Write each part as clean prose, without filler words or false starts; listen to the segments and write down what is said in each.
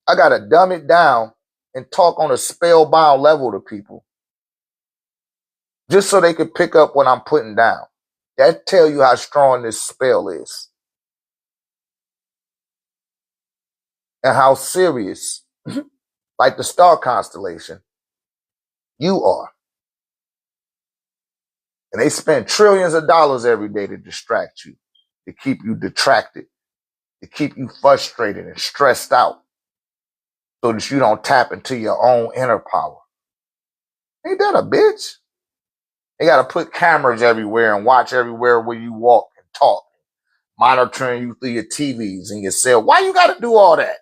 I got to dumb it down and talk on a spellbound level to people just so they can pick up what I'm putting down. That tell you how strong this spell is and how serious, like the star constellation, you are. And they spend trillions of dollars every day to distract you, to keep you detracted, to keep you frustrated and stressed out so that you don't tap into your own inner power. Ain't that a bitch? They got to put cameras everywhere and watch everywhere where you walk and talk, monitoring you through your TVs and your cell. Why you got to do all that?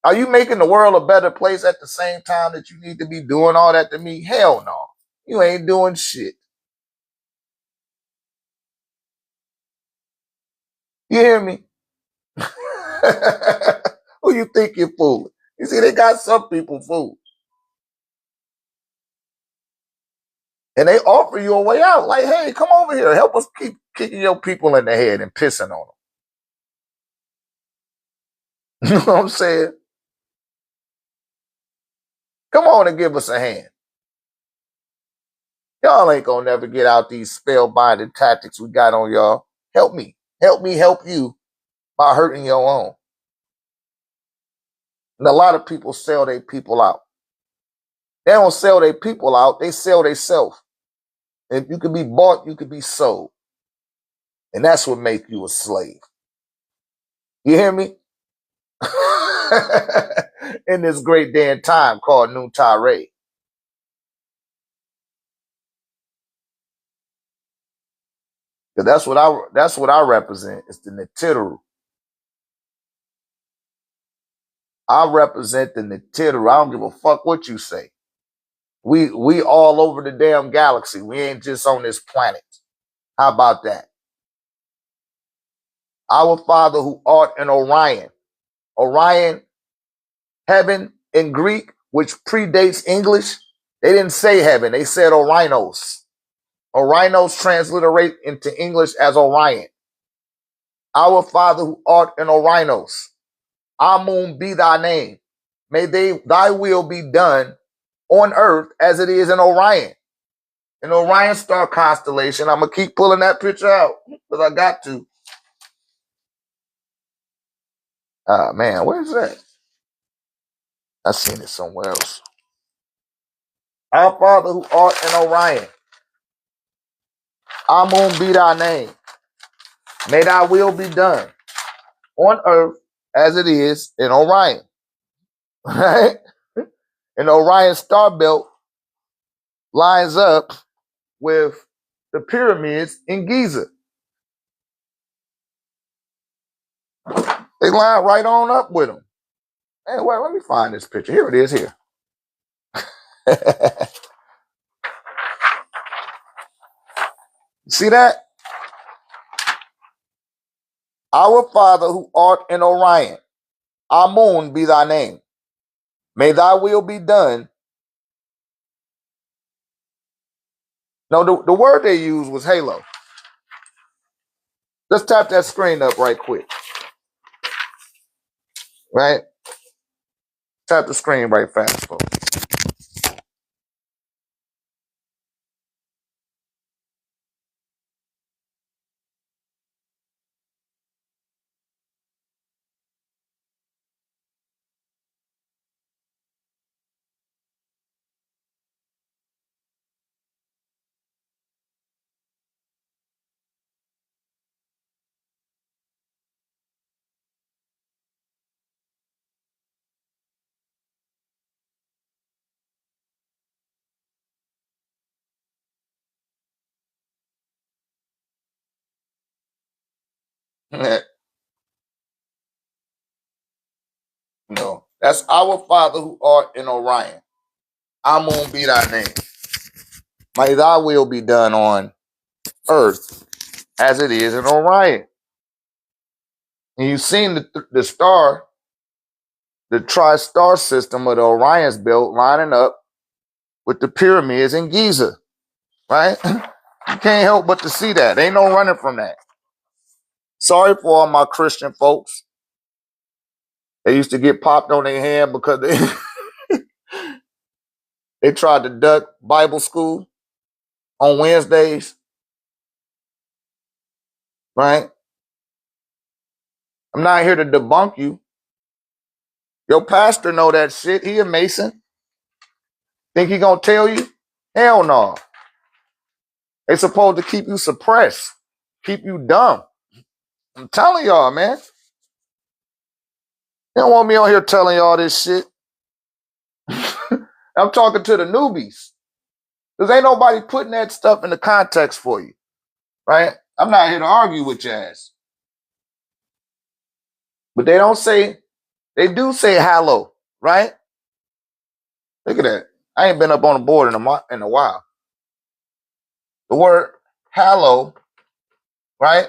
Are you making the world a better place at the same time that you need to be doing all that to me? Hell no. You ain't doing shit. You hear me? Who you think you're fooling? You see, they got some people fooled. And they offer you a way out. Like, hey, come over here. Help us keep kicking your people in the head and pissing on them. You know what I'm saying? Come on and give us a hand. Y'all ain't gonna never get out these spellbinding tactics we got on y'all. Help me. Help me help you by hurting your own. And a lot of people sell their people out. They don't sell their people out. They sell themselves. If you can be bought, you can be sold. And that's what makes you a slave. You hear me? In this great day and time called Dr.RÉ. Because that's what I represent. It's the Nitiru. I represent the Nitiru. I don't give a fuck what you say. We all over the damn galaxy. We ain't just on this planet. How about that? Our Father who art in Orion. Orion, heaven in Greek, which predates English. They didn't say heaven. They said Orinos. Orinos transliterate into English as Orion. Our Father who art in Orinos. Amun be thy name. May thy will be done on earth as it is in Orion. In Orion star constellation, I'm going to keep pulling that picture out because I got to. Ah, man, where's that? I seen it somewhere else. Our Father who art in Orion. Amun be thy name. May thy will be done on earth as it is in Orion. Right? And Orion star belt lines up with the pyramids in Giza. They line right on up with them. Hey, wait, let me find this picture. Here it is here. See that? Our Father who art in Orion, Amun be thy name. May thy will be done. No, the word they used was halo. Let's tap that screen up right quick. Right? Tap the screen right fast, folks. No, that's our Father who art in Orion. Amun be thy name. May thy will be done on earth as it is in Orion. And you've seen the star, the tri-star system of the Orion's belt lining up with the pyramids in Giza, right? You can't help but to see that. Ain't no running from that. Sorry for all my Christian folks. They used to get popped on their hand because they tried to duck Bible school on Wednesdays, right? I'm not here to debunk you. Your pastor know that shit. He a Mason. Think he gonna tell you? Hell no. They supposed to keep you suppressed, keep you dumb. I'm telling y'all, man. They don't want me on here telling y'all this shit. I'm talking to the newbies. Because ain't nobody putting that stuff in the context for you, right? I'm not here to argue with your ass. But they don't say, they do say hallow, right? Look at that. I ain't been up on the board in a while. The word hallow, right,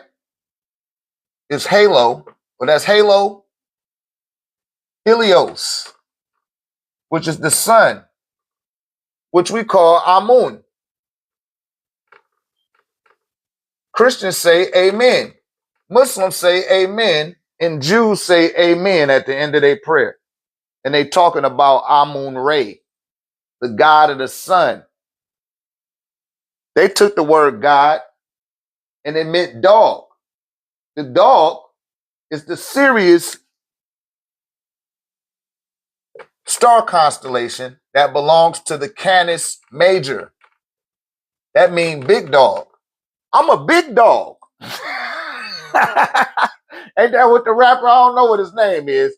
is halo, but that's halo, Helios, which is the sun, which we call Amun. Christians say amen. Muslims say amen, and Jews say amen at the end of their prayer. And they talking about Amun-Re, the God of the sun. They took the word God and it meant dog. The dog is the Sirius star constellation that belongs to the Canis Major. That means big dog. I'm a big dog. Ain't that what the rapper? I don't know what his name is.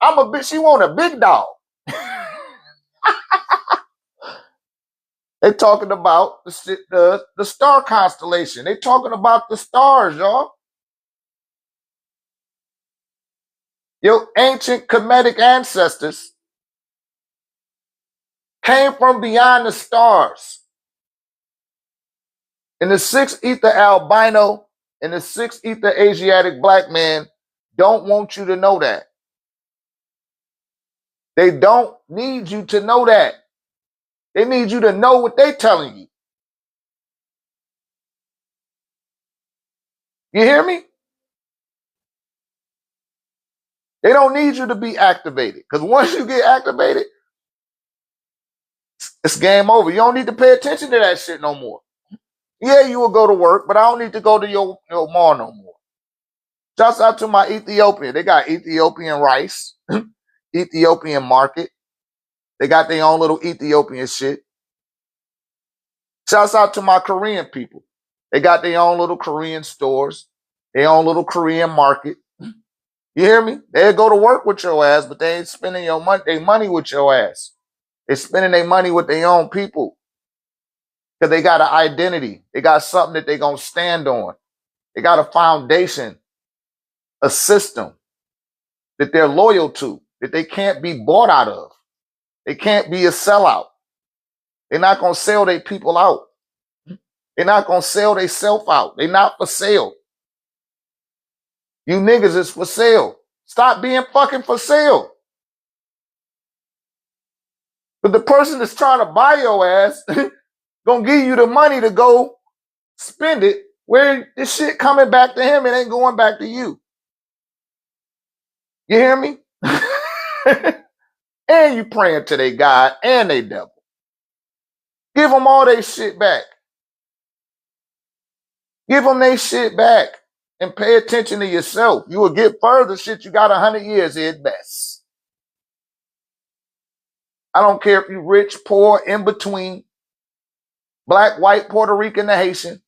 I'm a bitch. She want a big dog. They talking about the star constellation. They talking about the stars, y'all. Your ancient Kemetic ancestors came from beyond the stars. And the sixth ether albino and the sixth ether Asiatic black man don't want you to know that. They don't need you to know that. They need you to know what they're telling you. You hear me? They don't need you to be activated. Because once you get activated, it's game over. You don't need to pay attention to that shit no more. Yeah, you will go to work, but I don't need to go to your mall no more. Shouts out to my Ethiopian. They got Ethiopian rice, Ethiopian market. They got their own little Ethiopian shit. Shouts out to my Korean people. They got their own little Korean stores, their own little Korean market. You hear me? They go to work with your ass, but they ain't spending their money with your ass. They're spending their money with their own people. Because they got an identity. They got something that they're going to stand on. They got a foundation, a system that they're loyal to, that they can't be bought out of. They can't be a sellout. They're not going to sell their people out. They're not going to sell themselves out. They're not for sale. You niggas is for sale. Stop being fucking for sale. But the person that's trying to buy your ass gonna give you the money to go spend it where this shit coming back to him, it ain't going back to you. You hear me? And you praying to their God and their devil. Give them all their shit back. Give them their shit back and pay attention to yourself. You will get further shit. You got 100 years here at best. I don't care if you're rich, poor, in between, black, white, Puerto Rican, or Haitian.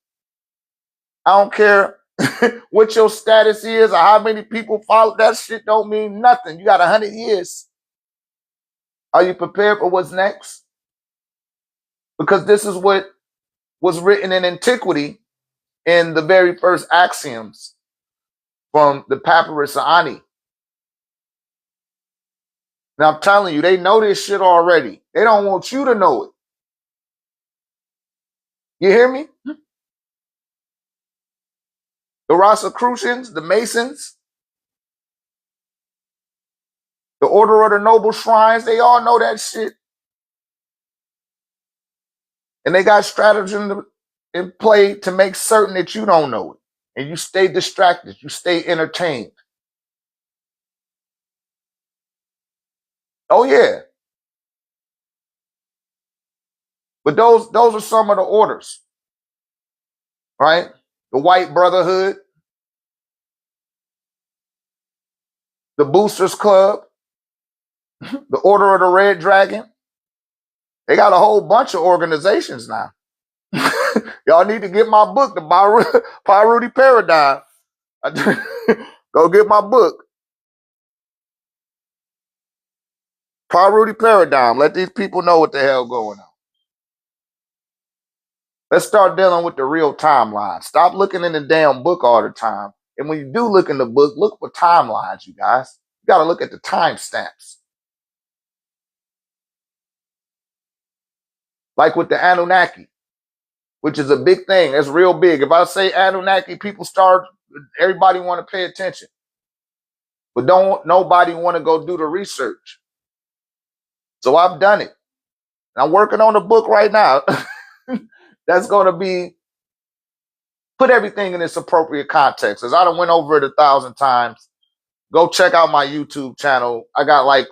I don't care what your status is or how many people follow. That shit don't mean nothing. You got 100 years. Are you prepared for what's next? Because this is what was written in antiquity in the very first axioms from the Papyrus of Ani. Now I'm telling you, they know this shit already. They don't want you to know it. You hear me? The Rosicrucians, the Masons, the Order of the Noble Shrines, they all know that shit. And they got stratagem in play to make certain that you don't know it. And you stay distracted. You stay entertained. Oh yeah. But those are some of the orders, right? The White Brotherhood, the Boosters Club, the Order of the Red Dragon. They got a whole bunch of organizations now. Y'all need to get my book, the Paruti Paradigm. Go get my book, Paruti Paradigm. Let these people know what the hell going on. Let's start dealing with the real timeline. Stop looking in the damn book all the time. And when you do look in the book, look for timelines, you guys. You got to look at the timestamps. Like with the Anunnaki, which is a big thing. That's real big. If I say Anunnaki, everybody want to pay attention. But don't nobody want to go do the research. So I've done it. I'm working on a book right now. That's going to put everything in its appropriate context. As I done went over it 1,000 times, go check out my YouTube channel. I got like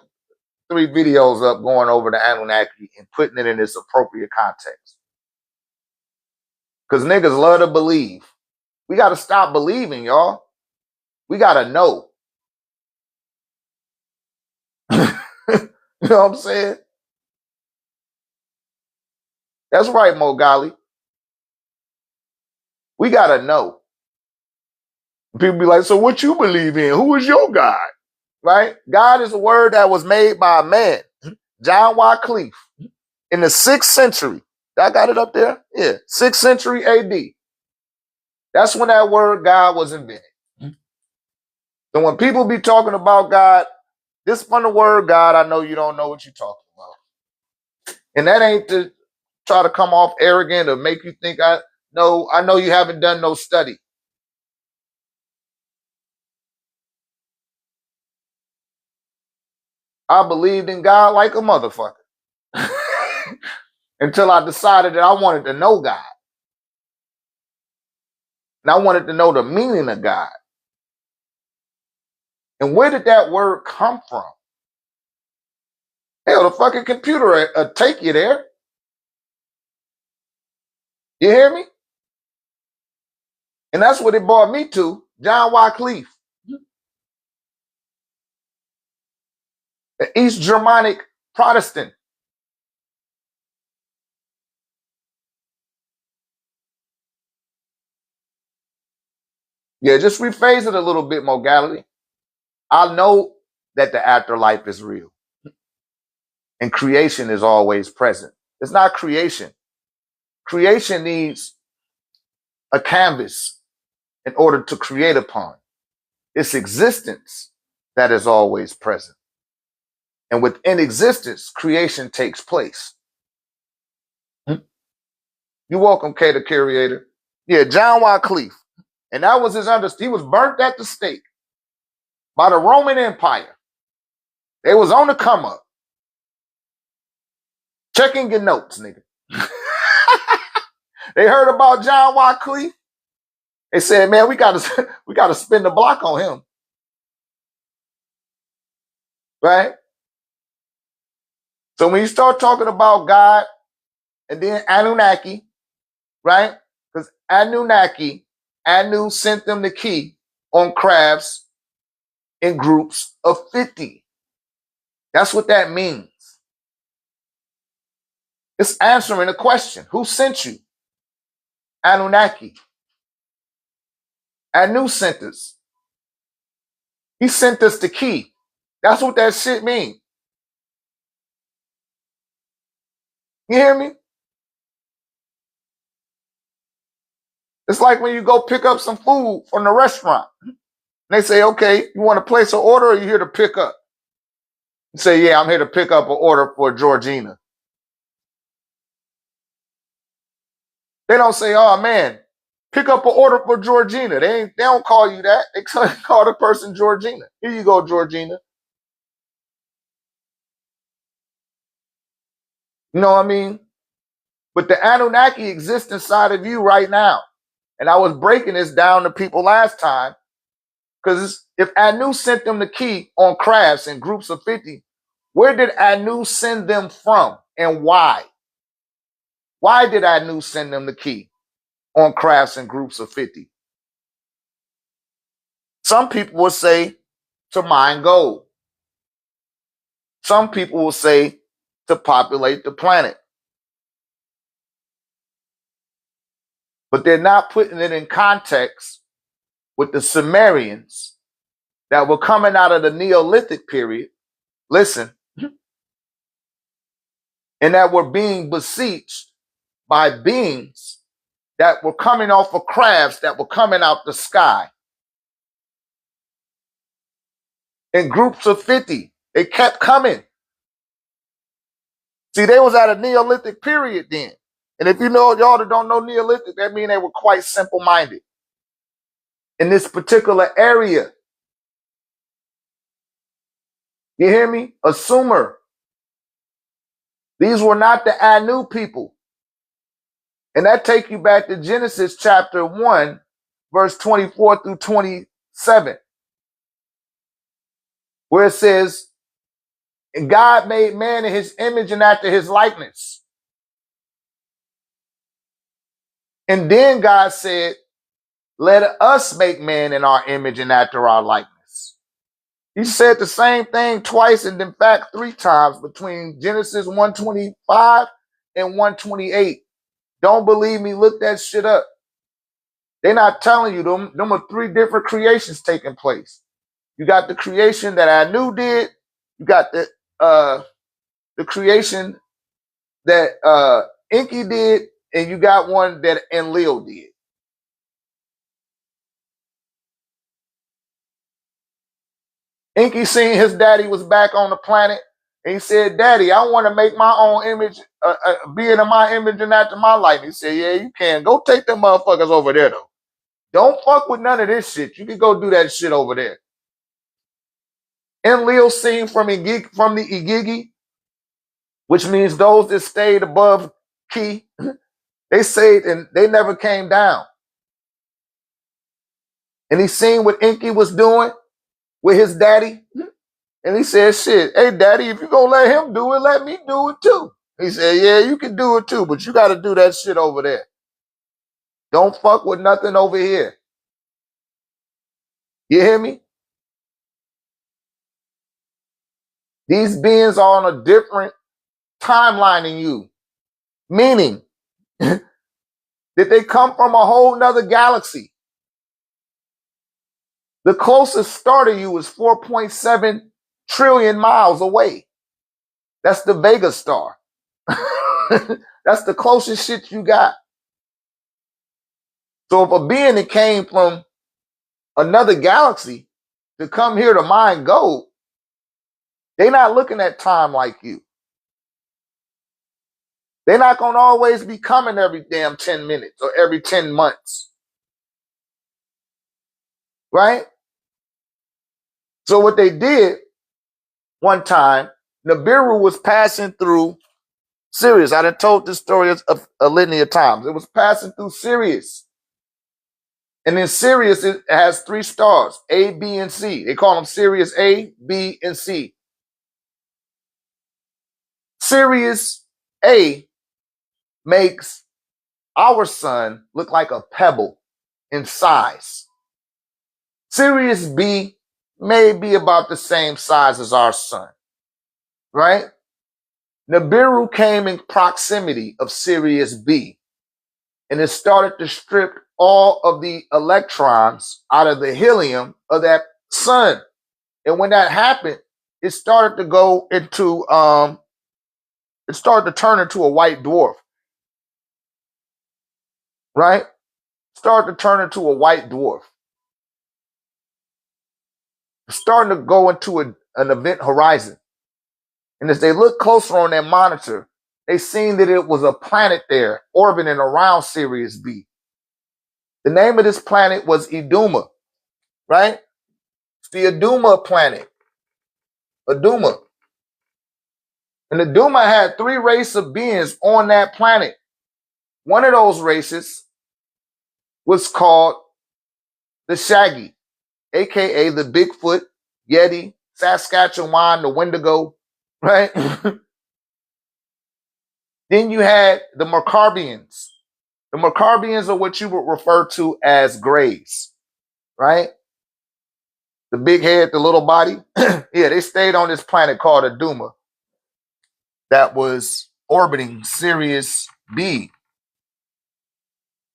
3 videos up going over the Anunnaki and putting it in its appropriate context. Because niggas love to believe. We got to stop believing, y'all. We got to know. You know what I'm saying? That's right, Mogali. We got to know. People be like, so what you believe in? Who is your God? Right? God is a word that was made by a man, John Wycliffe, in the 6th century. I got it up there? Yeah, 6th century AD. That's when that word God was invented. So when people be talking about God, this from the word God, I know you don't know what you're talking about. And that ain't to try to come off arrogant or make you think I know you haven't done no study. I believed in God like a motherfucker until I decided that I wanted to know God. And I wanted to know the meaning of God. And where did that word come from? Hell, the fucking computer take you there. You hear me? And that's what it brought me to, John Wycliffe. An East Germanic Protestant. Yeah, just rephrase it a little bit, Mogality. I know that the afterlife is real. And creation is always present. It's not creation. Creation needs a canvas in order to create upon. It's existence that is always present. And within existence, creation takes place. You're welcome, K the Curator. Yeah, John Wycliffe. And that was his understanding. He was burnt at the stake by the Roman Empire. They was on the come up. Checking your notes, nigga. They heard about John Wycliffe. They said, man, we gotta spin the block on him. Right? So when you start talking about God and then Anunnaki, right? Because Anu sent them the key on crafts in groups of 50. That's what that means. It's answering a question. Who sent you? Anunnaki. Anu sent us. He sent us the key. That's what that shit means. You hear me? It's like when you go pick up some food from the restaurant. And they say, okay, you want to place an order or you here to pick up? You say, yeah, I'm here to pick up an order for Georgina. They don't say, oh man, pick up an order for Georgina. They don't call you that. They call the person Georgina. Here you go, Georgina. You know what I mean? But the Anunnaki exists inside of you right now. And I was breaking this down to people last time. Because if Anu sent them the key on crafts in groups of 50, Where did Anu send them from and why? Why did Anu send them the key on crafts in groups of 50? Some people will say to mine gold. Some people will say to populate the planet. But they're not putting it in context with the Sumerians that were coming out of the Neolithic period. Listen, and that were being besieged by beings that were coming off of crafts that were coming out the sky. In groups of 50, they kept coming. See, they was at a Neolithic period then. And if you know, y'all that don't know Neolithic, that means they were quite simple-minded in this particular area. You hear me? A Sumer. These were not the Anu people. And that take you back to Genesis chapter 1, verse 24 through 27, where it says, and God made man in his image and after his likeness. And then God said, let us make man in our image and after our likeness. He said the same thing twice, and in fact 3 times between Genesis 125 and 128. Don't believe me? Look that shit up. They're not telling you them are 3 different creations taking place. You got the creation that Anu did. You got the creation that Enki did, and you got one that Enlil did. Enki seen his daddy was back on the planet, and he said, Daddy, I want to make my own image, being in my image and after my likeness. He said, yeah, you can. Go take them motherfuckers over there, though. Don't fuck with none of this shit. You can go do that shit over there. Enlil seen from the Igigi, which means those that stayed above Ki, they stayed and they never came down. And he seen what Enki was doing with his daddy. And he said, shit, hey, daddy, if you're going to let him do it, let me do it too. He said, yeah, you can do it too, but you got to do that shit over there. Don't fuck with nothing over here. You hear me? These beings are on a different timeline than you, meaning that they come from a whole nother galaxy. The closest star to you is 4.7 trillion miles away. That's the Vega star. That's the closest shit you got. So if a being that came from another galaxy to come here to mine gold, they're not looking at time like you. They're not going to always be coming every damn 10 minutes or every 10 months. Right? So what they did one time, Nibiru was passing through Sirius. I done told this story a litany of times. It was passing through Sirius. And in Sirius, it has 3 stars, A, B, and C. They call them Sirius A, B, and C. Sirius A makes our sun look like a pebble in size. Sirius B may be about the same size as our sun, right? Nibiru came in proximity of Sirius B, and it started to strip all of the electrons out of the helium of that sun. And when that happened, it started to go into, it started to turn into a white dwarf, right? Started to turn into a white dwarf. Starting to go into an event horizon. And as they look closer on their monitor, they seen that it was a planet there orbiting around Sirius B. The name of this planet was Iduma, right? It's the Iduma planet. Iduma. And Iduma had 3 races of beings on that planet. One of those races was called the Shaggy, aka the Bigfoot, Yeti, Saskatchewan, the Wendigo, right? Then you had the Maccabeans. The Maccabeans are what you would refer to as grays, right? The big head, the little body. Yeah, they stayed on this planet called Aduma that was orbiting Sirius B,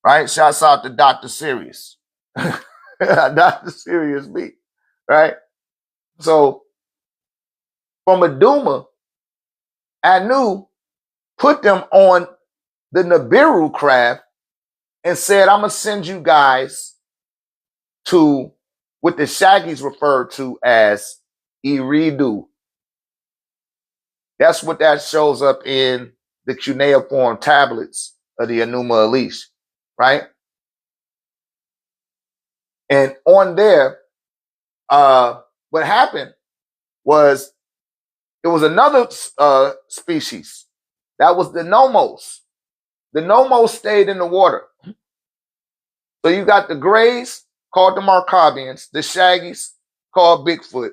right? Shouts out to Dr. Sirius. Dr. Sirius B, right? So from Aduma, Anu put them on the Nibiru craft and said, I'm going to send you guys to what the Shaggies referred to as Iridu. That's what that shows up in the cuneiform tablets of the Enuma Elish, right? And on there, what happened was it was another species. That was the Nomos. The Nomos stayed in the water. So you got the Greys, called the Markabians, the Shaggies, called Bigfoot,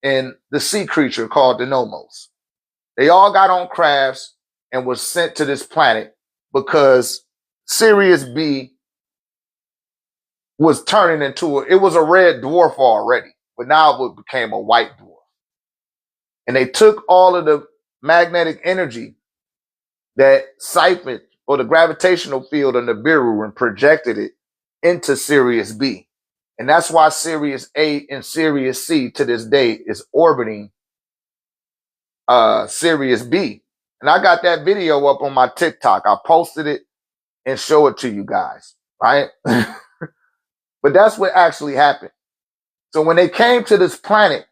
and the sea creature called the Nomos. They all got on crafts and was sent to this planet because Sirius B was turning into it was a red dwarf already, but now it became a white dwarf. And they took all of the magnetic energy that siphoned or the gravitational field of Nibiru and projected it into Sirius B. And that's why Sirius A and Sirius C to this day is orbiting Sirius B. And I got that video up on my TikTok. I posted it and show it to you guys, right? But that's what actually happened. So when they came to this planet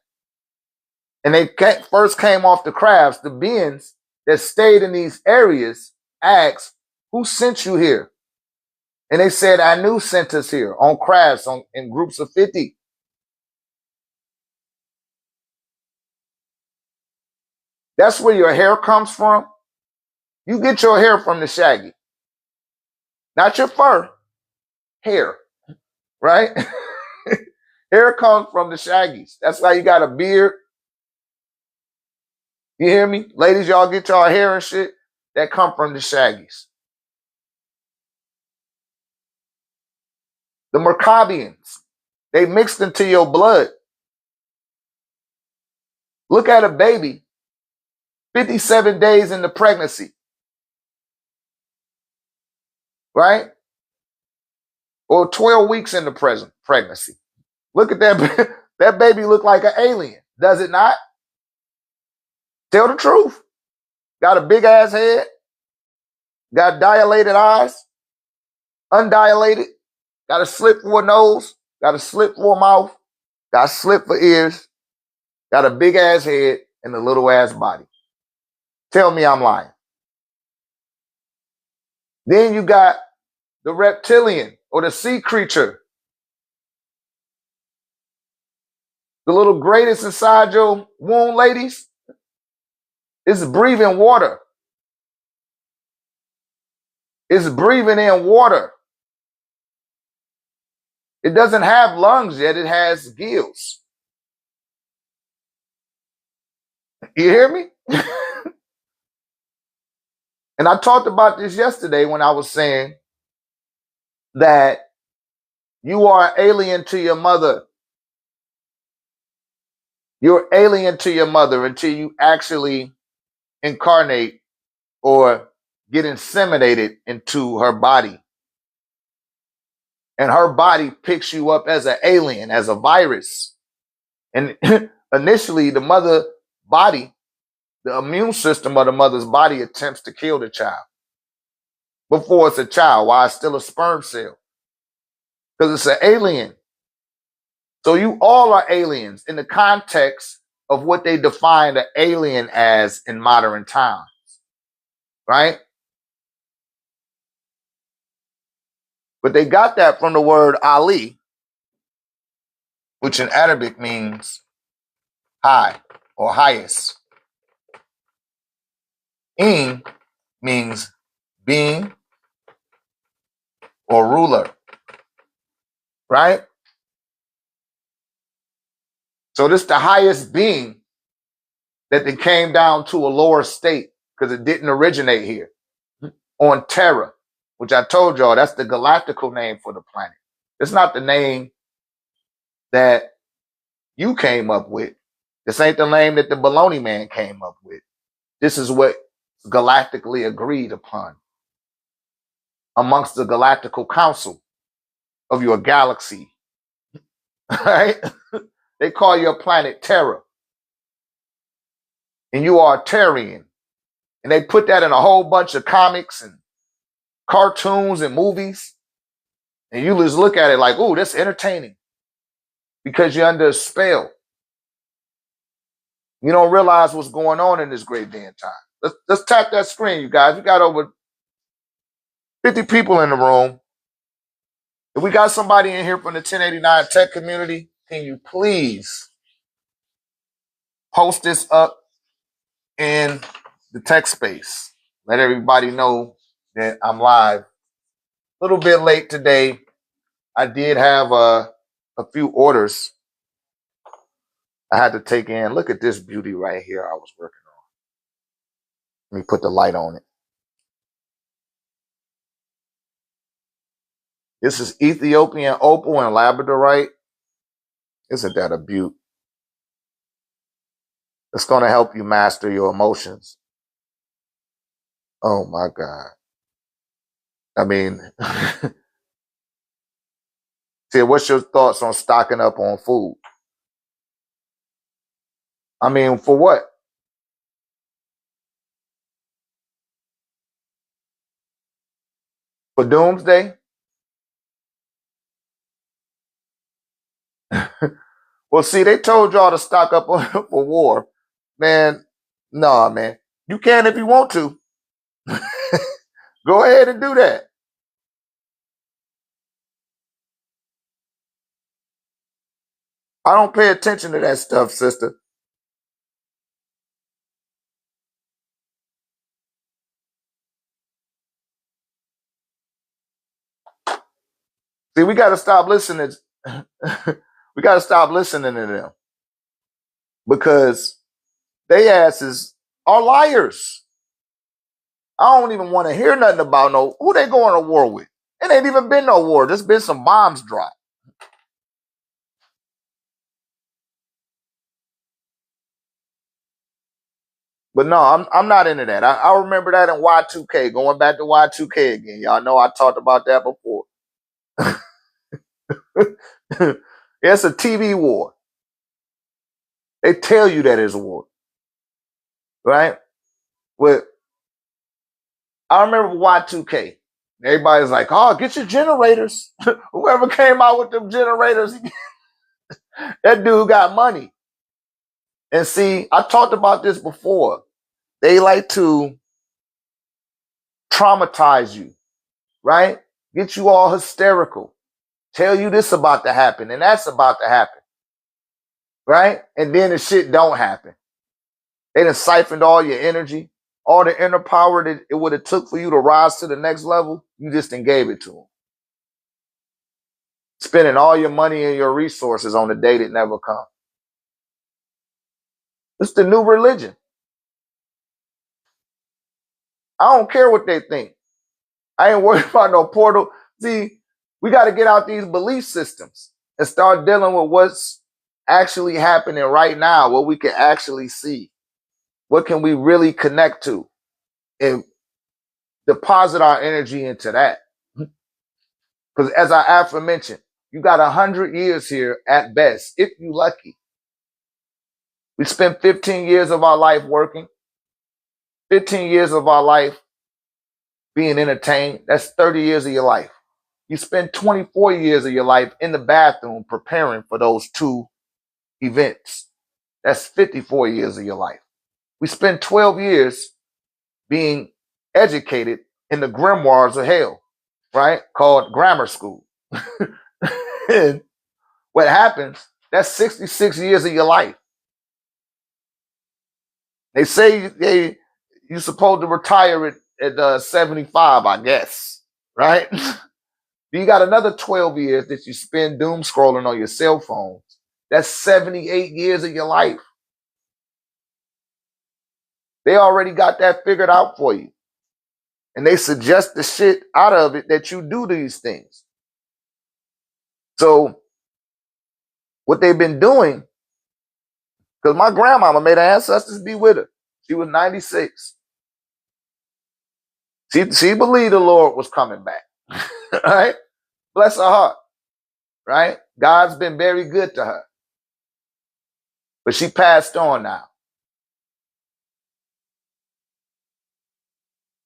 and they first came off the crafts, the beings that stayed in these areas asked, who sent you here? And they said, Anu sent us here on crafts in groups of 50. That's where your hair comes from. You get your hair from the Shaggy. Not your fur, hair, right? Hair comes from the Shaggies. That's why you got a beard. You hear me? Ladies, y'all get y'all hair and shit. That come from the Shaggies. The Maccabeans, they mixed into your blood. Look at a baby, 57 days into pregnancy, right? Or 12 weeks into pregnancy. Look at that. That baby look like an alien, does it not? Tell the truth. Got a big ass head, got dilated eyes, undilated, got a slit for a nose, got a slit for a mouth, got a slit for ears, got a big ass head and a little ass body. Tell me I'm lying. Then you got the reptilian or the sea creature. The little greatest inside your womb, ladies, is breathing water. It's breathing in water. It doesn't have lungs yet. It has gills. You hear me? And I talked about this yesterday when I was saying that you are alien to your mother. You're alien to your mother until you actually incarnate or get inseminated into her body. And her body picks you up as an alien, as a virus. And initially, the mother body, the immune system of the mother's body attempts to kill the child before it's a child, while it's still a sperm cell. Because it's an alien. So you all are aliens in the context of what they define an alien as in modern times, right? But they got that from the word Ali, which in Arabic means high or highest. In means being or ruler, right? So this the highest being that they came down to a lower state because it didn't originate here on Terra, which I told y'all that's the galactical name for the planet. It's not the name that you came up with. This ain't the name that the baloney man came up with. This is what galactically agreed upon amongst the galactical council of your galaxy. Right? They call your planet Terra. And you are a Terrian. And they put that in a whole bunch of comics and cartoons and movies. And you just look at it like, ooh, that's entertaining. Because you're under a spell. You don't realize what's going on in this great day and time. Let's tap that screen, you guys. We got over 50 people in the room. If we got somebody in here from the 1089 tech community, can you please post this up in the tech space? Let everybody know that I'm live. A little bit late today. I did have a few orders I had to take in. Look at this beauty right here I was working on. Let me put the light on it. This is Ethiopian opal and labradorite. Isn't that a beaut? It's going to help you master your emotions. Oh my God. I mean, see, what's your thoughts on stocking up on food? I mean, for what? For doomsday? Well, see, they told y'all to stock up for war. Man, nah, man. You can if you want to. Go ahead and do that. I don't pay attention to that stuff, sister. See, we got to stop listening. We got to stop listening to them because they asses are liars. I don't even want to hear nothing about who they going to war with. It ain't even been no war. There's been some bombs dropped. But no, I'm not into that. I remember that in Y2K, going back to Y2K again. Y'all know I talked about that before. It's a TV war. They tell you that it's a war. Right? With I remember Y2K. Everybody's like, oh, get your generators. Whoever came out with them generators, that dude got money. And see, I talked about this before. They like to traumatize you, right? Get you all hysterical. Tell you this about to happen and that's about to happen, right? And then the shit don't happen. They done siphoned all your energy, all the inner power that it would have took for you to rise to the next level. You just done gave it to them. Spending all your money and your resources on the day that never comes. It's the new religion. I don't care what they think. I ain't worried about no portal. See, we got to get out these belief systems and start dealing with what's actually happening right now, what we can actually see. What can we really connect to and deposit our energy into that? Because as I aforementioned, you got 100 years here at best, if you lucky. We spent 15 years of our life working, 15 years of our life being entertained. That's 30 years of your life. You spend 24 years of your life in the bathroom preparing for those two events. That's 54 years of your life. We spend 12 years being educated in the grimoires of hell, right? Called grammar school. And what happens, that's 66 years of your life. They say you're supposed to retire at 75, I guess, right? You got another 12 years that you spend doom scrolling on your cell phones. That's 78 years of your life. They already got that figured out for you. And they suggest the shit out of it that you do these things. So what they've been doing, because my grandmama made her ancestors be with her. She was 96. She believed the Lord was coming back. Right? Bless her heart. Right? God's been very good to her. But she passed on now.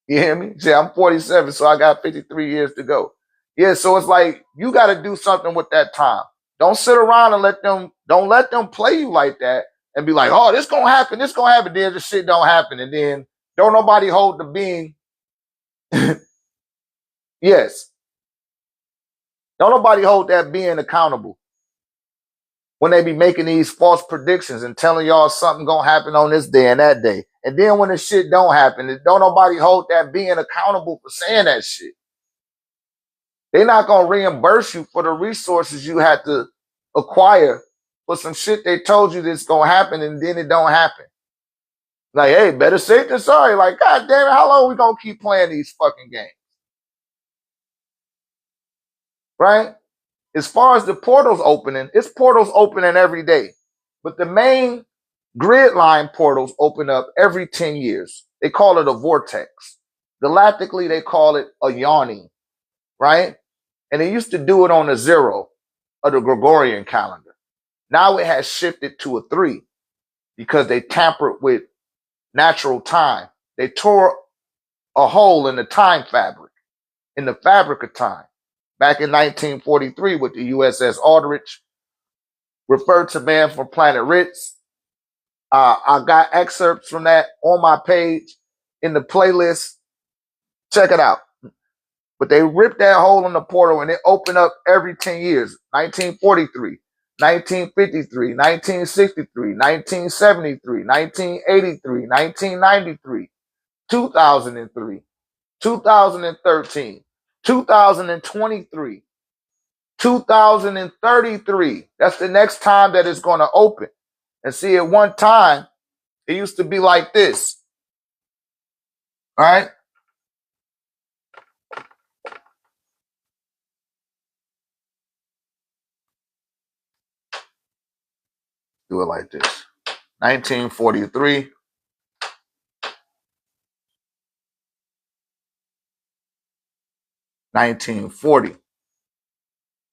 You hear me? See, I'm 47, so I got 53 years to go. Yeah, so it's like you got to do something with that time. Don't sit around and don't let them play you like that and be like, oh, this gonna happen, then the shit don't happen. And then don't nobody hold the being. Yes. Don't nobody hold that being accountable when they be making these false predictions and telling y'all something gonna happen on this day and that day. And then when the shit don't happen, don't nobody hold that being accountable for saying that shit. They're not gonna reimburse you for the resources you had to acquire for some shit they told you that's gonna happen and then it don't happen. Like, hey, better safe than sorry. Like, God damn it, how long we gonna keep playing these fucking games? Right? As far as the portals opening, it's portals opening every day. But the main grid line portals open up every 10 years. They call it a vortex. Galactically, they call it a yawning, right? And they used to do it on a 0 of the Gregorian calendar. Now it has shifted to a 3 because they tampered with natural time. They tore a hole in the time fabric, in the fabric of time. Back in 1943 with the USS Aldrich, referred to man from Planetary. I got excerpts from that on my page in the playlist. Check it out. But they ripped that hole in the portal and it opened up every 10 years. 1943, 1953, 1963, 1973, 1983, 1993, 2003, 2013, 2023, 2033. That's the next time that it's going to open. And see, at one time, it used to be like this. All right? Do it like this. 1943. 1940.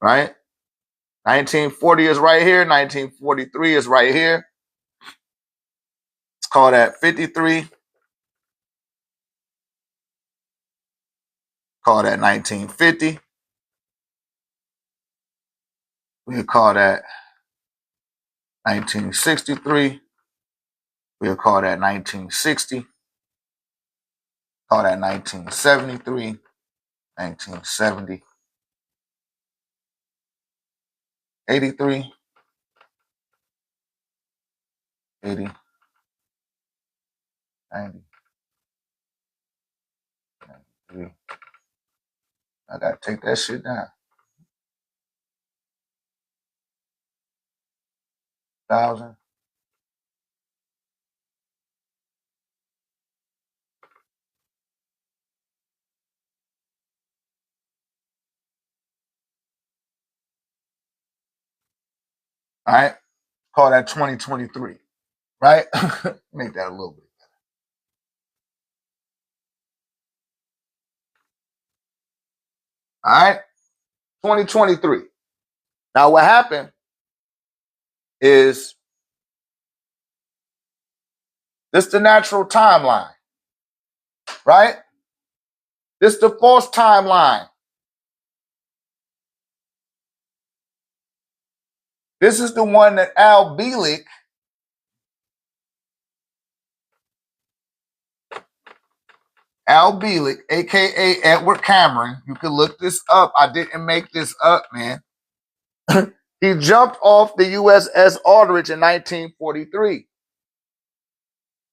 Right? 1940 is right here. 1943 is right here. Let's call that 53. Call that 1950. We'll call that 1963. We'll call that 1960. Call that 1973. 1970. 83. 80. 90. 93. I gotta take that shit down. 1,000. All right. Call that 2023. Right? Make that a little bit better. All right. 2023. Now, what happened is this the natural timeline, right? This the false timeline. This is the one that Al Bielek aka Edward Cameron, you can look this up. I didn't make this up, man. He jumped off the USS Aldrich in 1943.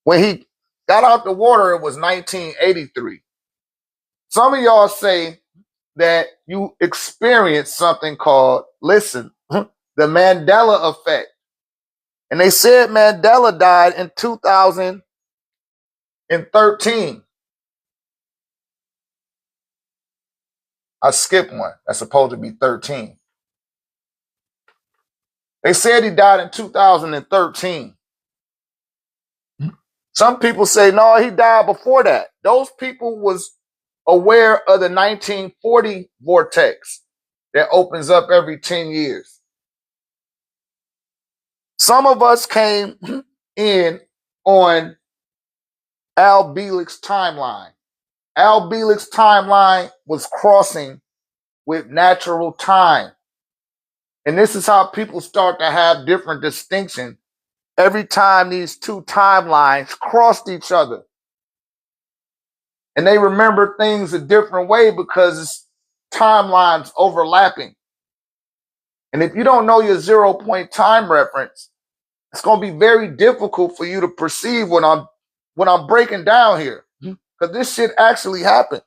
When he got out the water, it was 1983. Some of y'all say that you experienced something called, listen, the Mandela effect. And they said Mandela died in 2000. 2013. I skipped one. That's supposed to be 13. They said he died in 2013. Some people say, no, he died before that. Those people was aware of the 1940 vortex that opens up every 10 years. Some of us came in on Al Bielek's timeline. Al Bielek's timeline was crossing with natural time. And this is how people start to have different distinction every time these two timelines crossed each other. And they remember things a different way because it's timelines overlapping. And if you don't know your 0-point time reference, it's going to be very difficult for you to perceive what I'm breaking down here, because this shit actually happened.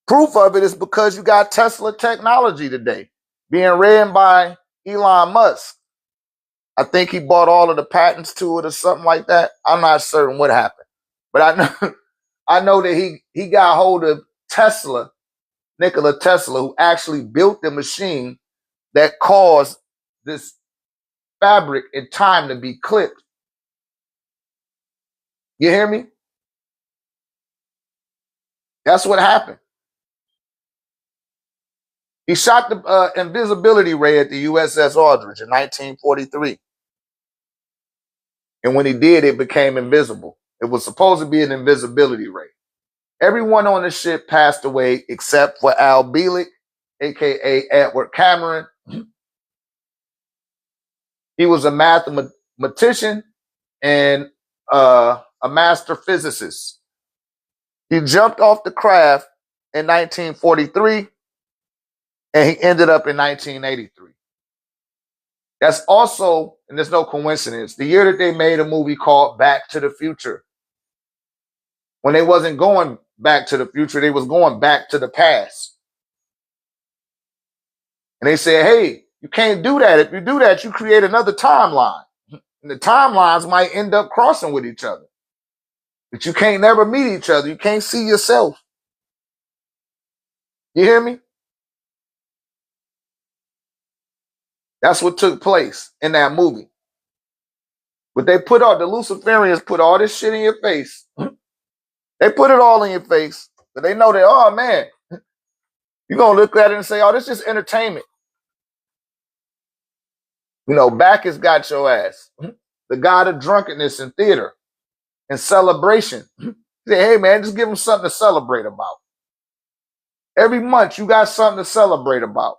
Proof of it is because you got Tesla technology today being ran by Elon Musk. I think he bought all of the patents to it or something like that. I'm not certain what happened, but I know that he got hold of Tesla, Nikola Tesla, who actually built the machine that caused this fabric in time to be clipped. You hear me? That's what happened. He shot the invisibility ray at the USS Aldrich in 1943. And when he did, it became invisible. It was supposed to be an invisibility ray. Everyone on the ship passed away except for Al Bielek, aka Edward Cameron. He was a mathematician and a master physicist. He jumped off the craft in 1943 and he ended up in 1983. That's also, and there's no coincidence, the year that they made a movie called Back to the Future. When they wasn't going back to the future, they was going back to the past. And they said, hey, you can't do that. If you do that, you create another timeline. And the timelines might end up crossing with each other. But you can't never meet each other. You can't see yourself. You hear me? That's what took place in that movie. But they put all, the Luciferians put all this shit in your face. They put it all in your face. But they know that, oh man, you're going to look at it and say, oh, this is entertainment. You know, Bacchus got your ass. The god of drunkenness and theater and celebration. He said, hey man, just give them something to celebrate about. Every month you got something to celebrate about.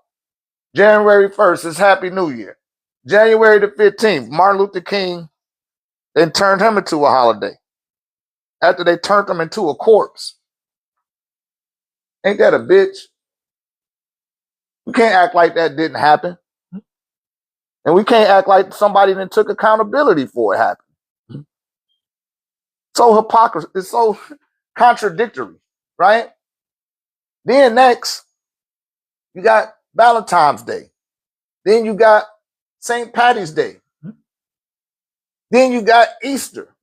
January 1st is Happy New Year. January the 15th, Martin Luther King then turned him into a holiday after they turned him into a corpse. Ain't that a bitch? We can't act like that didn't happen. And we can't act like somebody then took accountability for it happening. So hypocrisy, it's so contradictory, right? Then next, you got Valentine's Day. Then you got St. Patty's Day. Then you got Easter.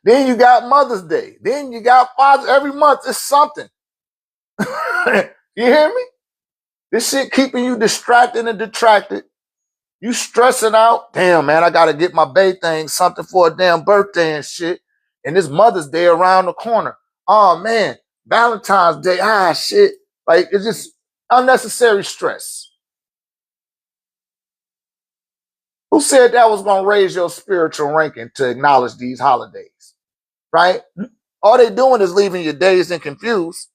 Then you got Mother's Day. Then you got Father's. Every month it's something. You hear me? This shit keeping you distracted and detracted. You stressing out. Damn, man, I got to get my bae thing something for a damn birthday and shit. And this Mother's Day around the corner. Oh, man, Valentine's Day. Ah, shit. Like, it's just unnecessary stress. Who said that was going to raise your spiritual ranking to acknowledge these holidays? Right? All they doing is leaving you dazed and confused.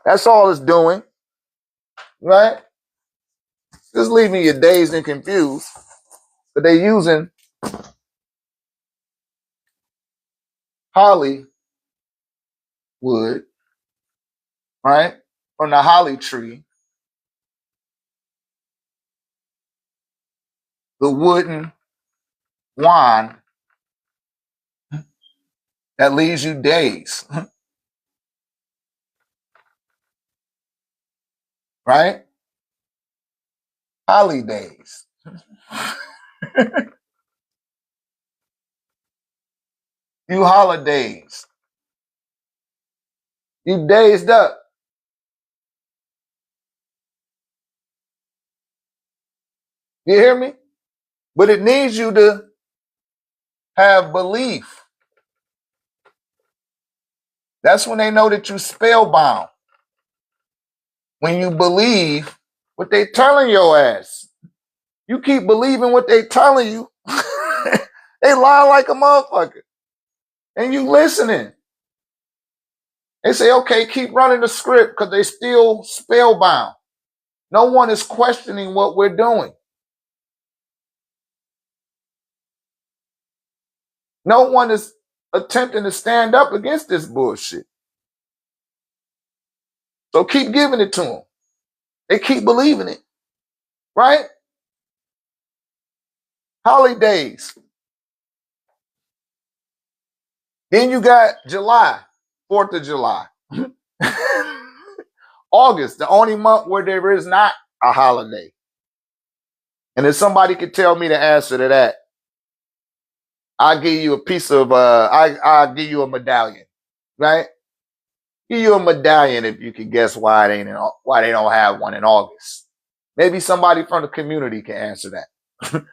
That's all it's doing. Right? Just leaving you dazed and confused. But they using Hollywood, right? From the holly tree. The wooden wand that leaves you dazed. Right? Holidays. You holidays. You dazed up. You hear me? But it needs you to have belief. That's when they know that you spellbound. When you believe what they telling your ass. You keep believing what they telling you. They lie like a motherfucker. And you listening. They say, okay, keep running the script because they still spellbound. No one is questioning what we're doing. No one is attempting to stand up against this bullshit. So keep giving it to them. They keep believing it. Right? Holidays. Then you got July, 4th of July. August, the only month where there is not a holiday. And if somebody could tell me the answer to that, I'll give you a piece of, I'll give you a medallion, right? Give you a medallion if you can guess why they don't have one in August. Maybe somebody from the community can answer that.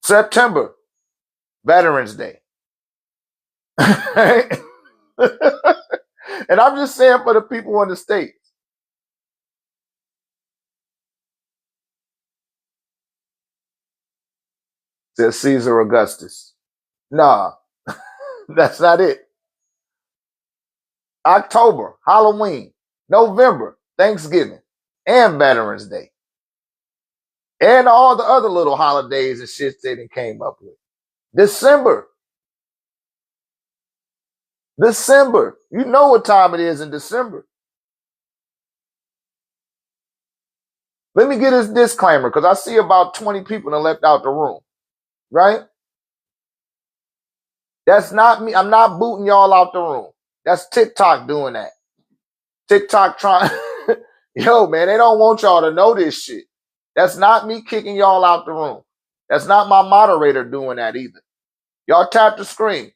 September, Veterans Day. And I'm just saying for the people in the States. Says Caesar Augustus. Nah, that's not it. October, Halloween. November, Thanksgiving, and Veterans Day. And all the other little holidays and shit they done came up with. December. You know what time it is in December. Let me get this disclaimer because I see about 20 people that left out the room. Right? That's not me. I'm not booting y'all out the room. That's TikTok doing that. TikTok trying. Yo, man, they don't want y'all to know this shit. That's not me kicking y'all out the room. That's not my moderator doing that either. Y'all tap the screen.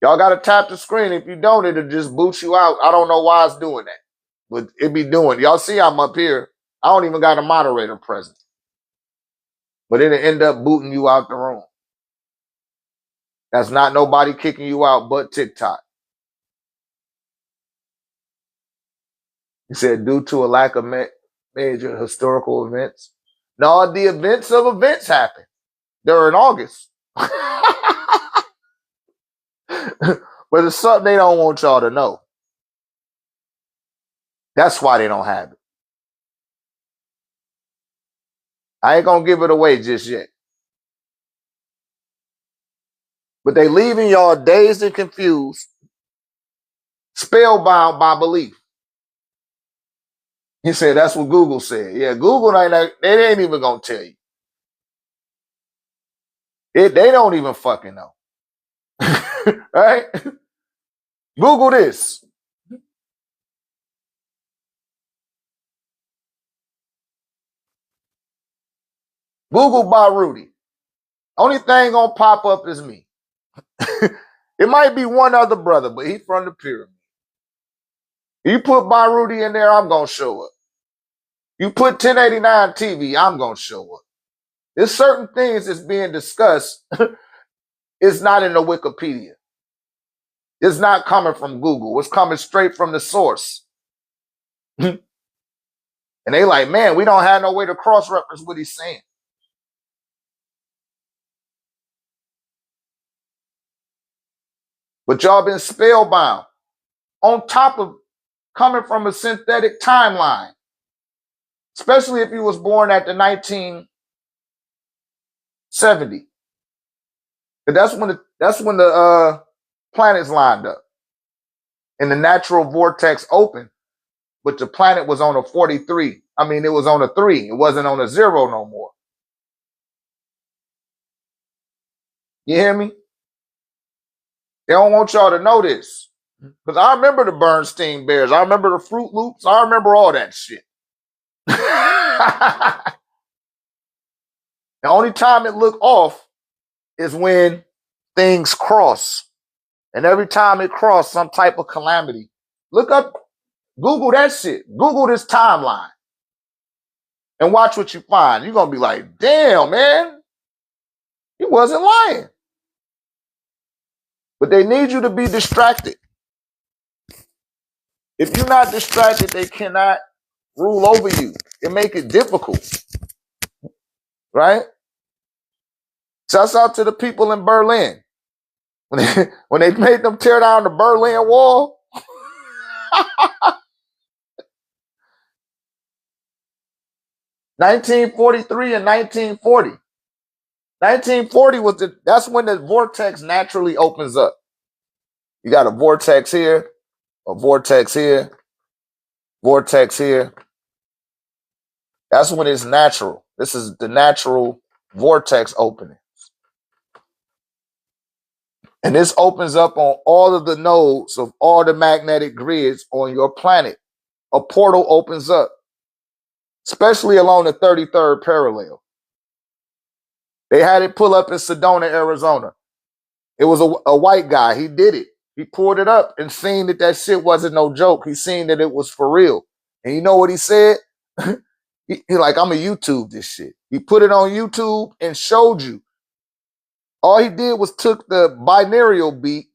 Y'all got to tap the screen. If you don't, it'll just boot you out. I don't know why it's doing that. But it be doing. Y'all see I'm up here. I don't even got a moderator present. But it'll end up booting you out the room. That's not nobody kicking you out but TikTok. He said due to a lack of major historical events. No, the events of events happen. They're in August. But it's something they don't want y'all to know. That's why they don't have it. I ain't gonna give it away just yet. But they leaving y'all dazed and confused, spellbound by belief. He said that's what Google said. Yeah, Google they ain't even gonna tell you. They don't even fucking know. Right? Google this. Google by Rudy. Only thing gonna pop up is me. It might be one other brother, but he from the pyramid. You put by Rudy in there, I'm gonna show up. You put 1089 TV, I'm gonna show up. There's certain things that's being discussed. It's not in the Wikipedia. It's not coming from Google. It's coming straight from the source. And they like, man, we don't have no way to cross-reference what he's saying. But y'all been spellbound. On top of coming from a synthetic timeline. Especially if you was born at the 1970. But that's when the planets lined up. And the natural vortex opened. But the planet was on a 43. I mean, it was on a 3. It wasn't on a 0 no more. You hear me? They don't want y'all to know this. Because I remember the Bernstein Bears. I remember the Fruit Loops. I remember all that shit. The only time it looked off is when things cross. And every time it cross some type of calamity. Look up, Google that shit. Google this timeline and watch what you find. You're going to be like, damn, man, he wasn't lying. But they need you to be distracted. If you're not distracted, they cannot rule over you. It make it difficult, right? Shouts out to the people in Berlin. When they made them tear down the Berlin Wall, 1943 and 1940. 1940 was that's when the vortex naturally opens up. You got a vortex here, a vortex here, vortex here. That's when it's natural. This is the natural vortex opening. And this opens up on all of the nodes of all the magnetic grids on your planet. A portal opens up, especially along the 33rd parallel. They had it pull up in Sedona, Arizona. It was a white guy. He did it. He pulled it up and seen that shit wasn't no joke. He seen that it was for real. And you know what he said? he like, I'm going to YouTube this shit. He put it on YouTube and showed you. All he did was took the binaural beat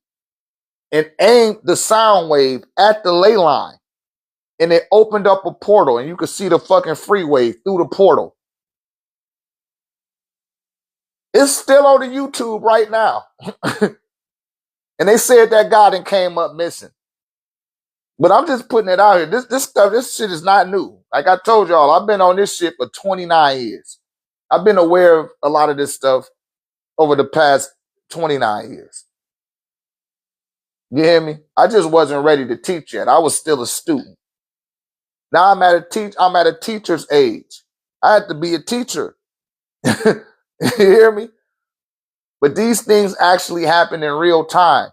and aimed the sound wave at the ley line. And it opened up a portal, and you could see the fucking freeway through the portal. It's still on the YouTube right now. And they said that guy then came up missing. But I'm just putting it out here. This shit is not new. Like I told y'all, I've been on this shit for 29 years. I've been aware of a lot of this stuff over the past 29 years. You hear me? I just wasn't ready to teach yet. I was still a student. Now I'm at a teacher's age. I had to be a teacher. You hear me? But these things actually happen in real time.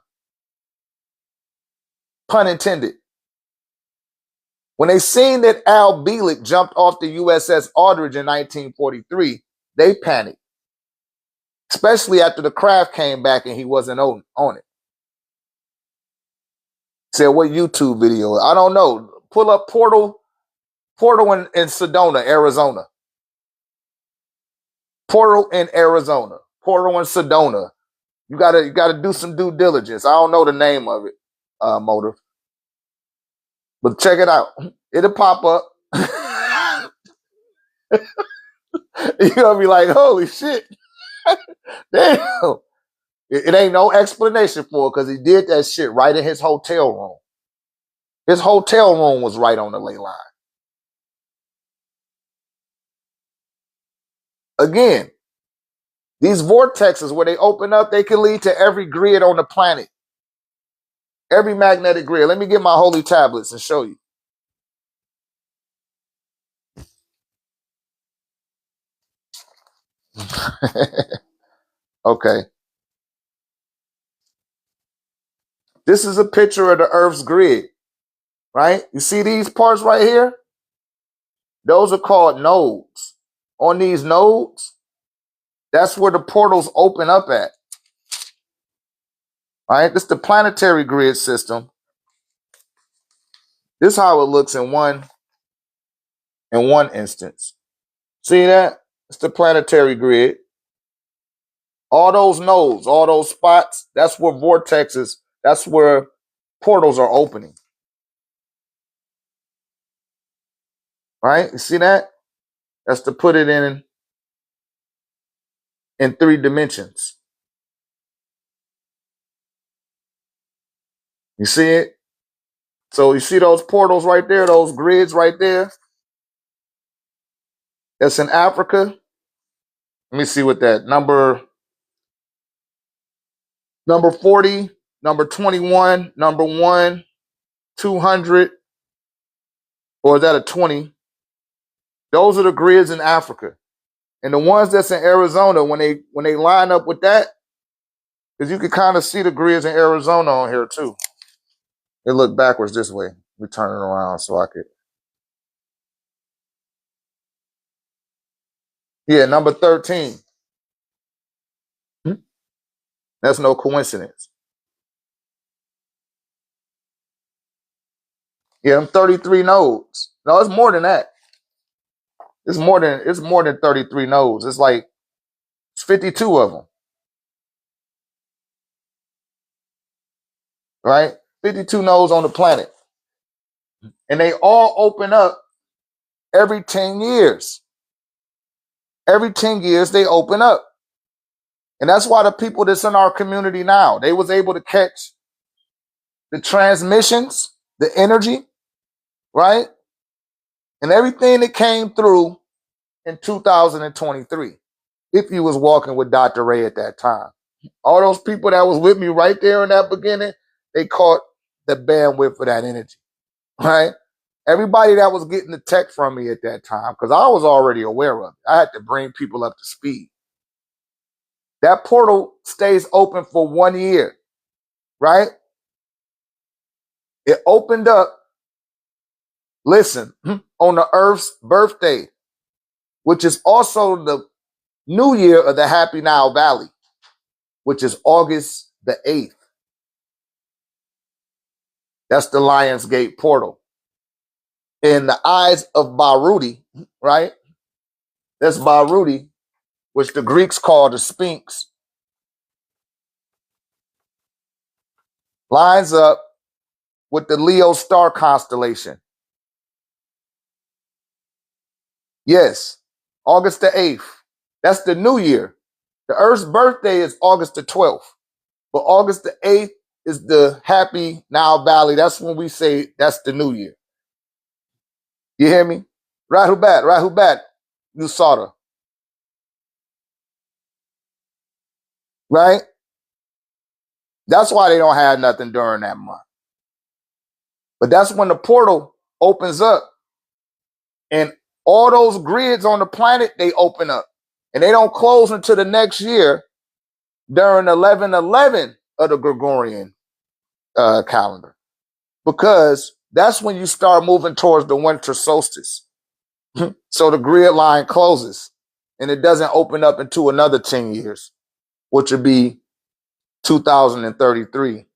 Pun intended. When they seen that Al Bielek jumped off the USS Aldrich in 1943, they panicked. Especially after the craft came back and he wasn't on it. Said, what YouTube video? I don't know. Pull up Portal in Sedona, Arizona. Portal in Arizona. Portal in Sedona. You gotta do some due diligence. I don't know the name of it, Motive. But check it out. It'll pop up. You're gonna be like, holy shit. Damn. It ain't no explanation for it because he did that shit right in his hotel room. His hotel room was right on the ley line. Again, these vortexes, where they open up, they can lead to every grid on the planet. Every magnetic grid. Let me get my holy tablets and show you. Okay. This is a picture of the Earth's grid, right? You see these parts right here? Those are called nodes. On these nodes, that's where the portals open up at. All right, this is the planetary grid system. This is how it looks in one instance. See that? It's the planetary grid. All those nodes, all those spots, that's where vortexes, that's where portals are opening. Right? You see that? That's to put it in 3 dimensions. You see it? So you see those portals right there, those grids right there? That's in Africa. Let me see what that number 40, number 21, number 1, 200, or is that a 20? Those are the grids in Africa. And the ones that's in Arizona, when they line up with that, because you can kind of see the grids in Arizona on here too. They look backwards this way. We turn it around so I could. Yeah, number 13. That's no coincidence. Yeah, them 33 nodes. No, it's more than that. It's more than 33 nodes. It's like 52 of them, right? 52 nodes on the planet. And they all open up every 10 years. Every 10 years they open up. And that's why the people that's in our community now, they was able to catch the transmissions, the energy, right? And everything that came through in 2023. If you was walking with Dr.RÉ at that time. All those people that was with me right there in that beginning, they caught the bandwidth of that energy, right? Everybody that was getting the tech from me at that time, because I was already aware of it. I had to bring people up to speed. That portal stays open for 1 year, right? It opened up, listen, on the Earth's birthday, which is also the new year of the Happy Nile Valley, which is August the 8th. That's the Lionsgate portal. In the eyes of Baruti, right? That's Baruti, which the Greeks call the Sphinx, lines up with the Leo star constellation. Yes, August the 8th. That's the new year. The Earth's birthday is August the 12th. But August the 8th is the Happy Nile Valley. That's when we say that's the new year. You hear me? Rahubat, Usada. Right? That's why they don't have nothing during that month. But that's when the portal opens up. And all those grids on the planet, they open up. And they don't close until the next year during 11/11 of the Gregorian calendar. Because that's when you start moving towards the winter solstice. So the grid line closes and it doesn't open up into another 10 years, which would be 2033,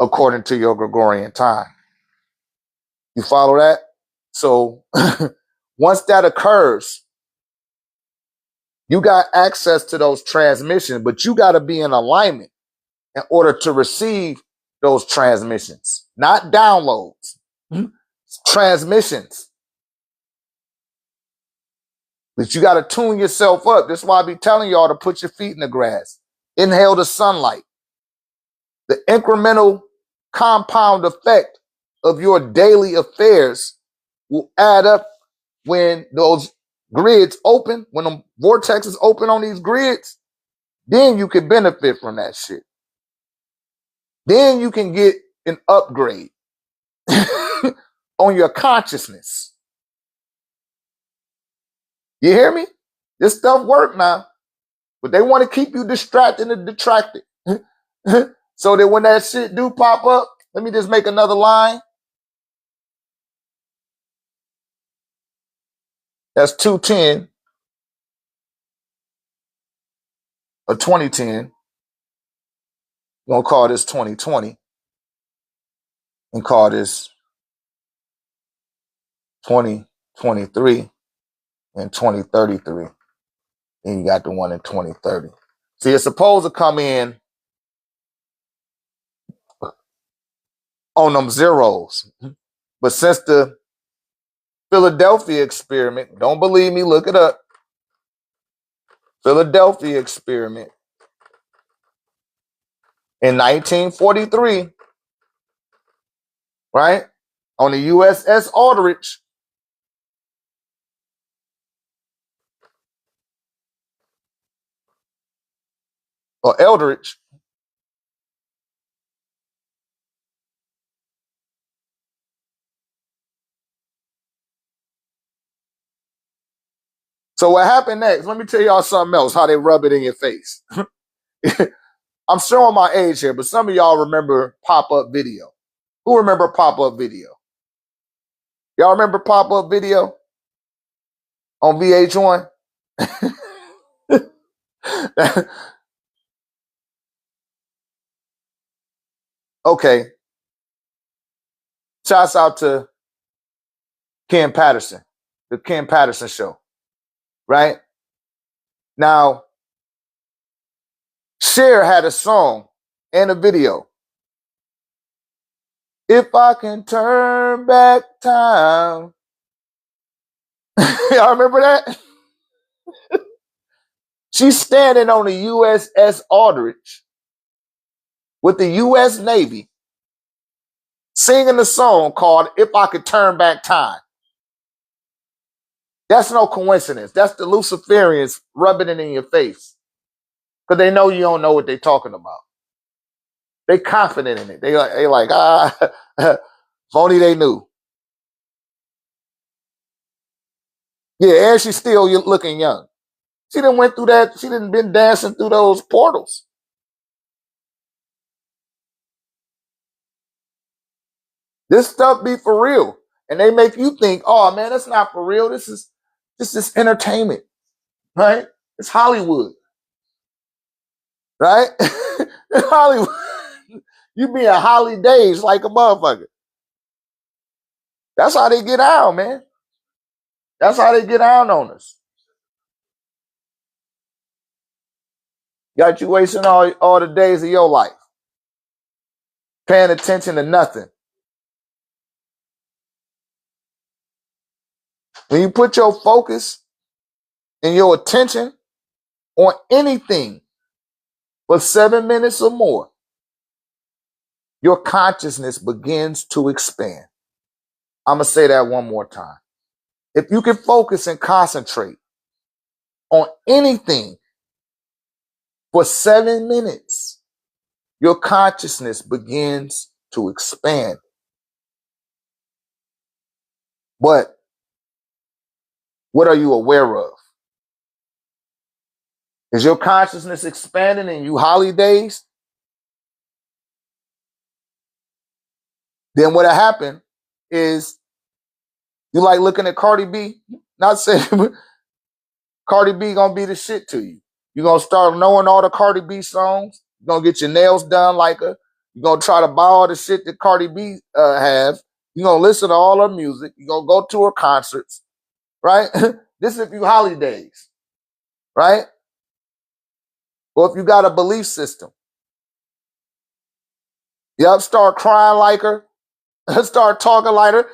according to your Gregorian time. You follow that? So once that occurs, you got access to those transmissions, but you got to be in alignment in order to receive those transmissions, not downloads, transmissions. But you got to tune yourself up. That's why I be telling y'all to put your feet in the grass. Inhale the sunlight. The incremental compound effect of your daily affairs will add up when those grids open, when the vortexes open on these grids. Then you can benefit from that shit. Then you can get an upgrade on your consciousness. You hear me? This stuff work now, but they want to keep you distracted and detracted. So that when that shit do pop up, let me just make another line. That's 210 or 2010. We're going to call this 2020 and call this 2023 and 2033. And you got the one in 2030. See, it's supposed to come in on them zeros. But since the Philadelphia experiment, don't believe me, look it up. Philadelphia experiment in 1943, right? On the USS Aldrich. Or Eldridge. So what happened next? Let me tell y'all something else, how they rub it in your face. I'm showing my age here, but some of y'all remember pop-up video. Who remember pop-up video? Y'all remember pop-up video on VH1? Okay. Shouts out to Ken Patterson, the Ken Patterson show, right? Now, Cher had a song and a video. If I can turn back time. Y'all remember that? She's standing on the USS Aldrich with the US Navy singing a song called If I Could Turn Back Time. That's no coincidence. That's the Luciferians rubbing it in your face because they know you don't know what they're talking about. They confident in it. They like, if only they knew. Yeah, and she's still looking young. She done went through that. She done been dancing through those portals. This stuff be for real. And they make you think, oh man, that's not for real. This is entertainment. Right? It's Hollywood. Right? Hollywood. You be in holidays like a motherfucker. That's how they get out, man. That's how they get out on us. Got you wasting all the days of your life. Paying attention to nothing. When you put your focus and your attention on anything for 7 minutes or more, your consciousness begins to expand. I'm going to say that one more time. If you can focus and concentrate on anything for 7 minutes, your consciousness begins to expand. But what are you aware of? Is your consciousness expanding in you holidays? Then what'll happen is you like looking at Cardi B. Not saying Cardi B gonna be the shit to you. You're gonna start knowing all the Cardi B songs. You're gonna get your nails done like her. You're gonna try to buy all the shit that Cardi B have. You're gonna listen to all her music. You're gonna go to her concerts, right? This is if you holidays, right? Or if you got a belief system. Yep, start crying like her. Start talking like her.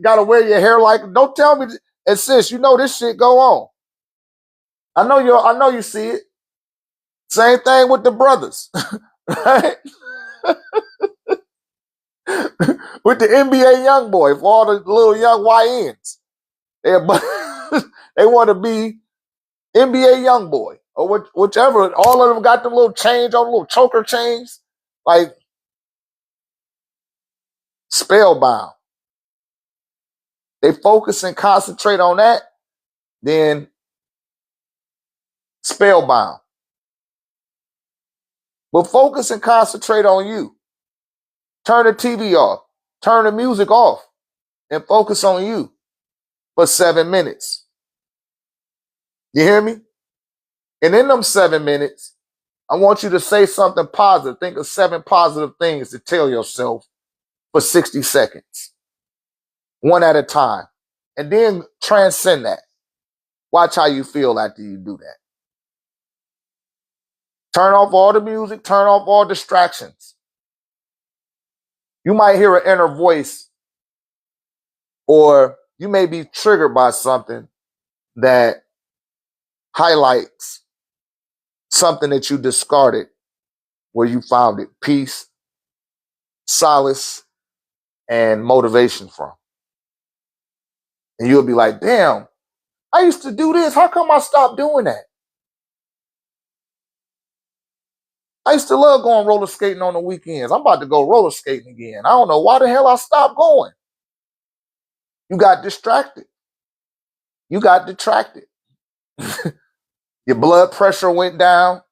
Gotta wear your hair like her. Don't tell me. And sis, you know this shit go on. I know you see it. Same thing with the brothers, right? With the NBA young boy, for all the little young YNs. They want to be NBA young boy or whichever. All of them got them little chains on, little choker chains, like spellbound. They focus and concentrate on that, then spellbound. But focus and concentrate on you. Turn the TV off. Turn the music off. And focus on you for 7 minutes. You hear me? And in them 7 minutes, I want you to say something positive. Think of 7 positive things to tell yourself for 60 seconds. One at a time. And then transcend that. Watch how you feel after you do that. Turn off all the music. Turn off all distractions. You might hear an inner voice, or you may be triggered by something that highlights something that you discarded where you found it peace, solace, and motivation from. And you'll be like, damn, I used to do this. How come I stopped doing that? I used to love going roller skating on the weekends. I'm about to go roller skating again. I don't know why the hell I stopped going. You got distracted. You got detracted. Your blood pressure went down.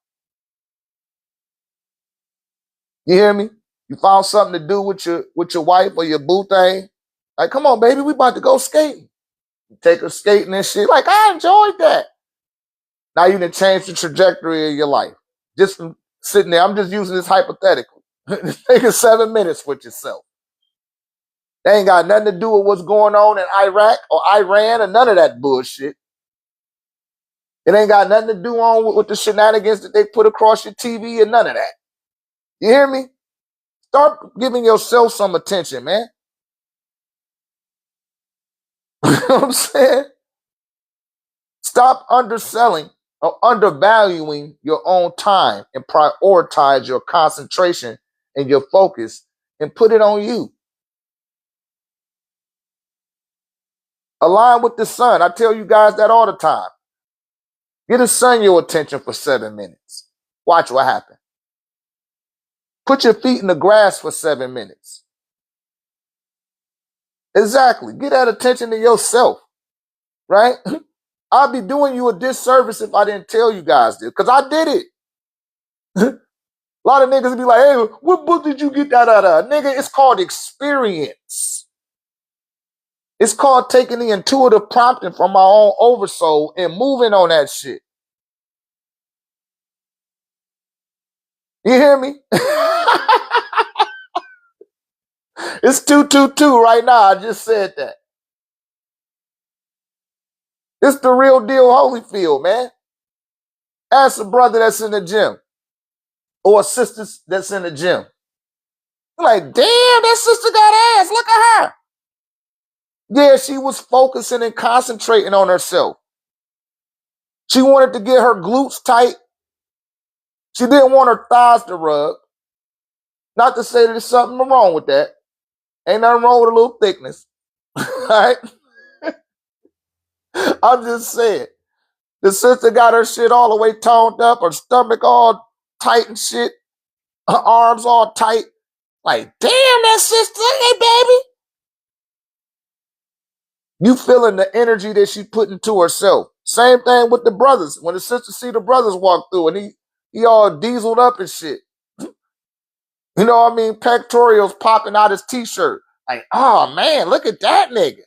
You hear me? You found something to do with your wife or your boo thing. Like, come on, baby, we about to go skating. You take her skating and shit. Like, I enjoyed that. Now you done changed the trajectory of your life. Just from sitting there. I'm just using this hypothetical. Take 7 minutes with yourself. They ain't got nothing to do with what's going on in Iraq or Iran or none of that bullshit. It ain't got nothing to do on with the shenanigans that they put across your TV and none of that. You hear me? Start giving yourself some attention, man. You know what I'm saying? Stop underselling or undervaluing your own time and prioritize your concentration and your focus and put it on you. Align with the sun. I tell you guys that all the time. Get the sun your attention for 7 minutes. Watch what happens. Put your feet in the grass for 7 minutes. Exactly. Get that attention to yourself, right? I'd be doing you a disservice if I didn't tell you guys this, because I did it. A lot of niggas be like, hey, what book did you get that out of? Nigga, it's called experience. It's called taking the intuitive prompting from my own oversoul and moving on that shit. You hear me? It's 222 right now. I just said that. It's the real deal Holyfield, man. Ask a brother that's in the gym or a sister that's in the gym. You're like, damn, that sister got ass. Look at her. Yeah, she was focusing and concentrating on herself. She wanted to get her glutes tight. She didn't want her thighs to rub. Not to say that there's something wrong with that. Ain't nothing wrong with a little thickness. All right? I'm just saying. The sister got her shit all the way toned up, her stomach all tight and shit, her arms all tight. Like, damn, that sister, hey, baby. You feeling the energy that she put into herself. Same thing with the brothers. When the sister see the brothers walk through and he all dieseled up and shit. You know what I mean? Pectorials popping out his t-shirt. Like, oh man, look at that nigga.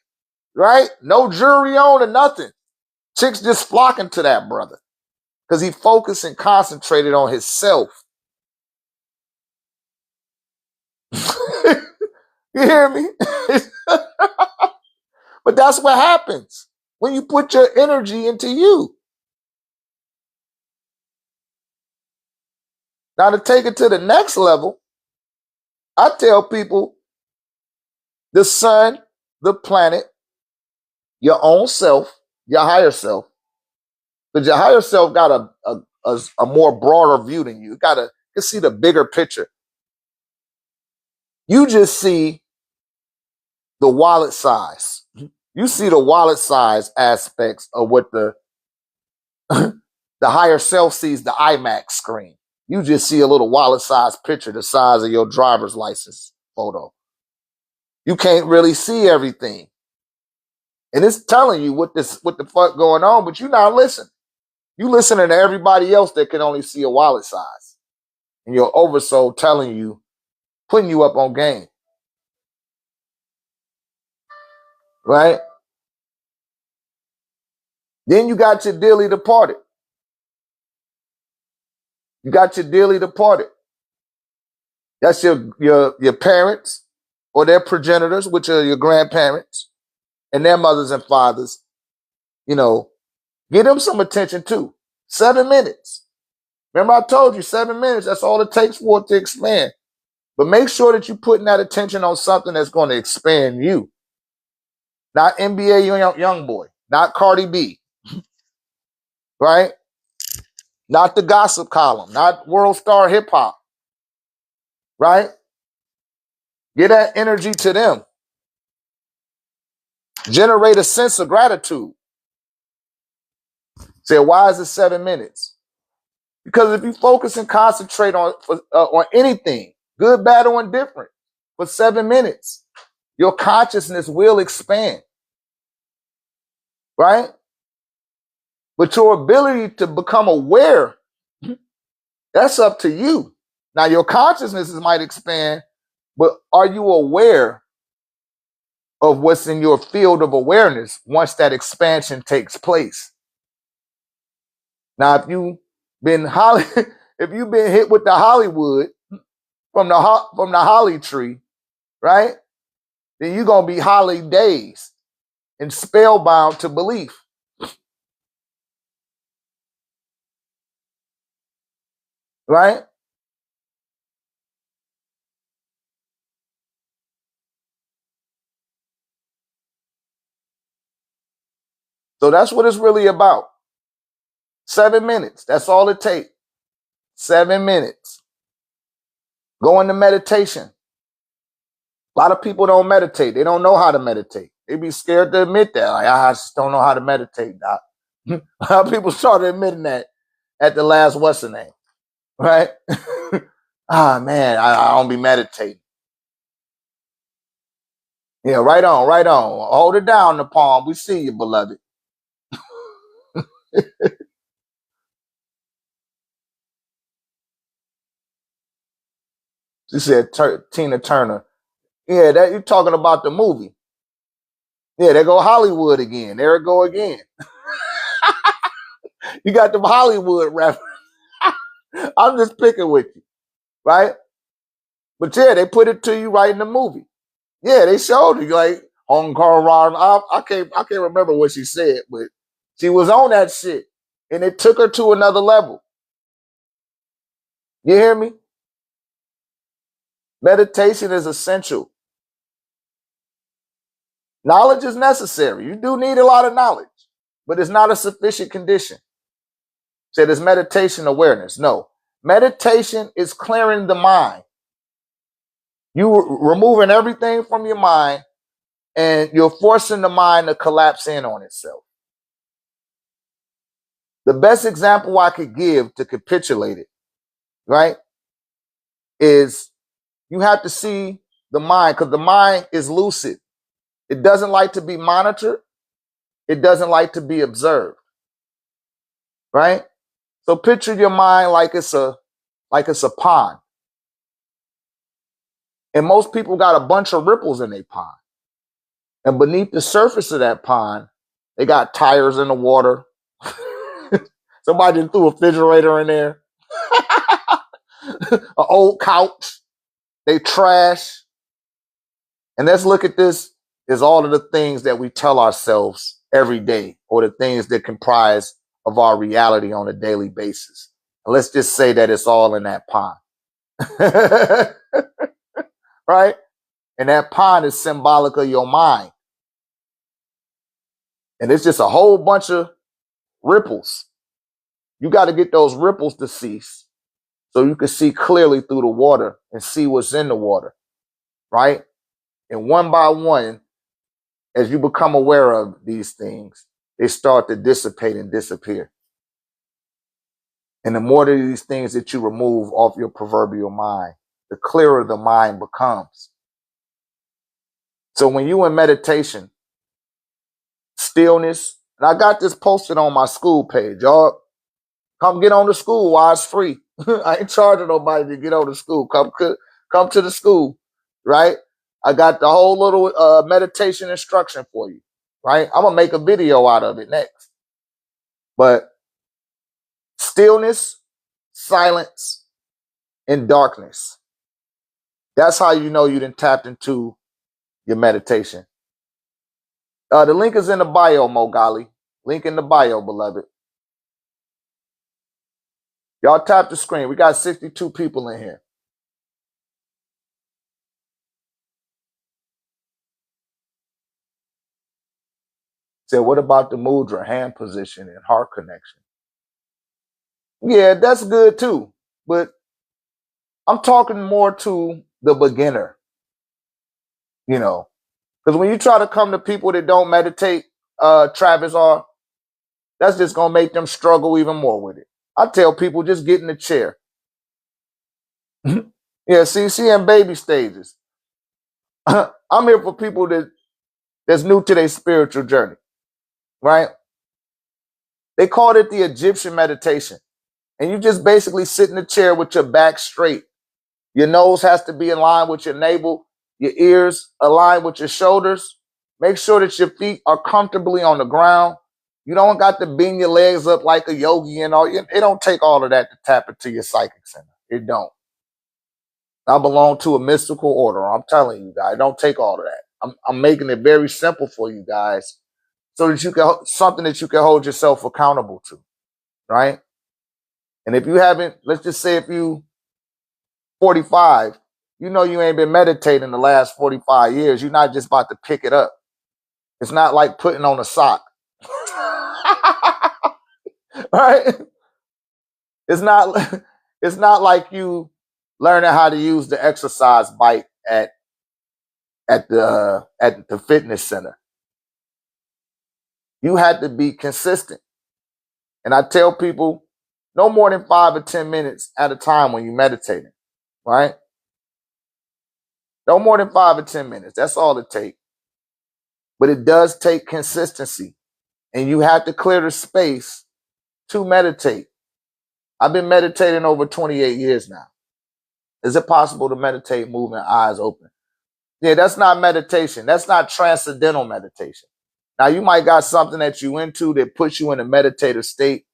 Right? No jewelry on or nothing. Chicks just flocking to that brother. Because he focused and concentrated on himself. You hear me? But that's what happens when you put your energy into you. Now, to take it to the next level, I tell people the sun, the planet, your own self, your higher self, because your higher self got a more broader view than you. You can see the bigger picture. You just see the wallet size. You see the wallet size aspects of what the higher self sees, the IMAX screen. You just see a little wallet size picture the size of your driver's license photo. You can't really see everything. And it's telling you what the fuck going on, but you're not listening. You listening to everybody else that can only see a wallet size. And your oversoul telling you, putting you up on game. Right? Then you got your dearly departed. You got your dearly departed. That's your parents or their progenitors, which are your grandparents and their mothers and fathers. You know, give them some attention too. 7 minutes. Remember I told you 7 minutes, that's all it takes for it to expand. But make sure that you're putting that attention on something that's going to expand you. Not NBA young boy, not Cardi B, right? Not the gossip column, not World Star Hip Hop, right? Get that energy to them. Generate a sense of gratitude. Say, why is it 7 minutes? Because if you focus and concentrate on anything, good, bad, or indifferent, for 7 minutes, your consciousness will expand, right? But your ability to become aware, that's up to you. Now, your consciousness might expand, but are you aware of what's in your field of awareness once that expansion takes place? Now, if you've been hit with the Hollywood, from the holly tree, right? Then you're gonna be holly dazed and spellbound to belief. Right? So that's what it's really about. 7 minutes. That's all it takes. 7 minutes. Go into meditation. A lot of people don't meditate. They don't know how to meditate. They be scared to admit that. Like, I just don't know how to meditate, doc. A lot of people started admitting that at the last what's the name, right? Man, I don't be meditating. Yeah, right on, right on. Hold it down, the palm. We see you, beloved. She said Tina Turner. Yeah, that you're talking about the movie. Yeah, there go Hollywood again. There it go again. You got them Hollywood rappers. I'm just picking with you, right? But yeah, they put it to you right in the movie. Yeah, they showed you like Hong Kong Ron. I can't remember what she said, but she was on that shit, and it took her to another level. You hear me? Meditation is essential. Knowledge is necessary. You do need a lot of knowledge, but it's not a sufficient condition. Said it's meditation awareness. No, meditation is clearing the mind. You removing everything from your mind, and you're forcing the mind to collapse in on itself. The best example I could give to capitulate it, right, is you have to see the mind, because the mind is lucid. It doesn't like to be monitored. It doesn't like to be observed, right? So picture your mind like it's a pond. And most people got a bunch of ripples in their pond. And beneath the surface of that pond, they got tires in the water. Somebody just threw a refrigerator in there. An old couch. They trash. And let's look at this as all of the things that we tell ourselves every day, or the things that comprise of our reality on a daily basis. And let's just say that it's all in that pond. Right? And that pond is symbolic of your mind. And it's just a whole bunch of ripples. You got to get those ripples to cease so you can see clearly through the water and see what's in the water, right? And one by one, as you become aware of these things, they start to dissipate and disappear. And the more of these things that you remove off your proverbial mind, the clearer the mind becomes. So when you in meditation, stillness, and I got this posted on my school page, y'all. Come get on the school while it's free. I ain't charging nobody to get on the school. Come to the school, right? I got the whole little meditation instruction for you, right? I'm gonna make a video out of it next. But stillness, silence, and darkness. That's how you know you done tapped into your meditation. The link is in the bio, Mogali. Link in the bio, beloved. Y'all tap the screen. We got 62 people in here. So what about the mudra, hand position, and heart connection? Yeah, that's good too. But I'm talking more to the beginner, you know. Because when you try to come to people that don't meditate, Travis, that's just going to make them struggle even more with it. I tell people, just get in the chair. Yeah, see, in baby stages. I'm here for people that's new to their spiritual journey, right? They called it the Egyptian meditation. And you just basically sit in the chair with your back straight. Your nose has to be in line with your navel, your ears aligned with your shoulders. Make sure that your feet are comfortably on the ground. You don't got to bend your legs up like a yogi and all. It don't take all of that to tap into your psychic center. It don't. I belong to a mystical order. I'm telling you guys, don't take all of that. I'm making it very simple for you guys so that you can, something that you can hold yourself accountable to, right? And if you haven't, let's just say if you 45, you know you ain't been meditating the last 45 years. You're not just about to pick it up. It's not like putting on a sock. Right? It's not it's not like you learning how to use the exercise bike at the fitness center. You had to be consistent. And I tell people no more than 5 or 10 minutes at a time when you're meditating, right? No more than 5 or 10 minutes. That's all it takes. But it does take consistency. And you have to clear the space to meditate. I've been meditating over 28 years now. Is it possible to meditate moving eyes open? Yeah, that's not meditation. That's not transcendental meditation. Now you might got something that you into that puts you in a meditative state,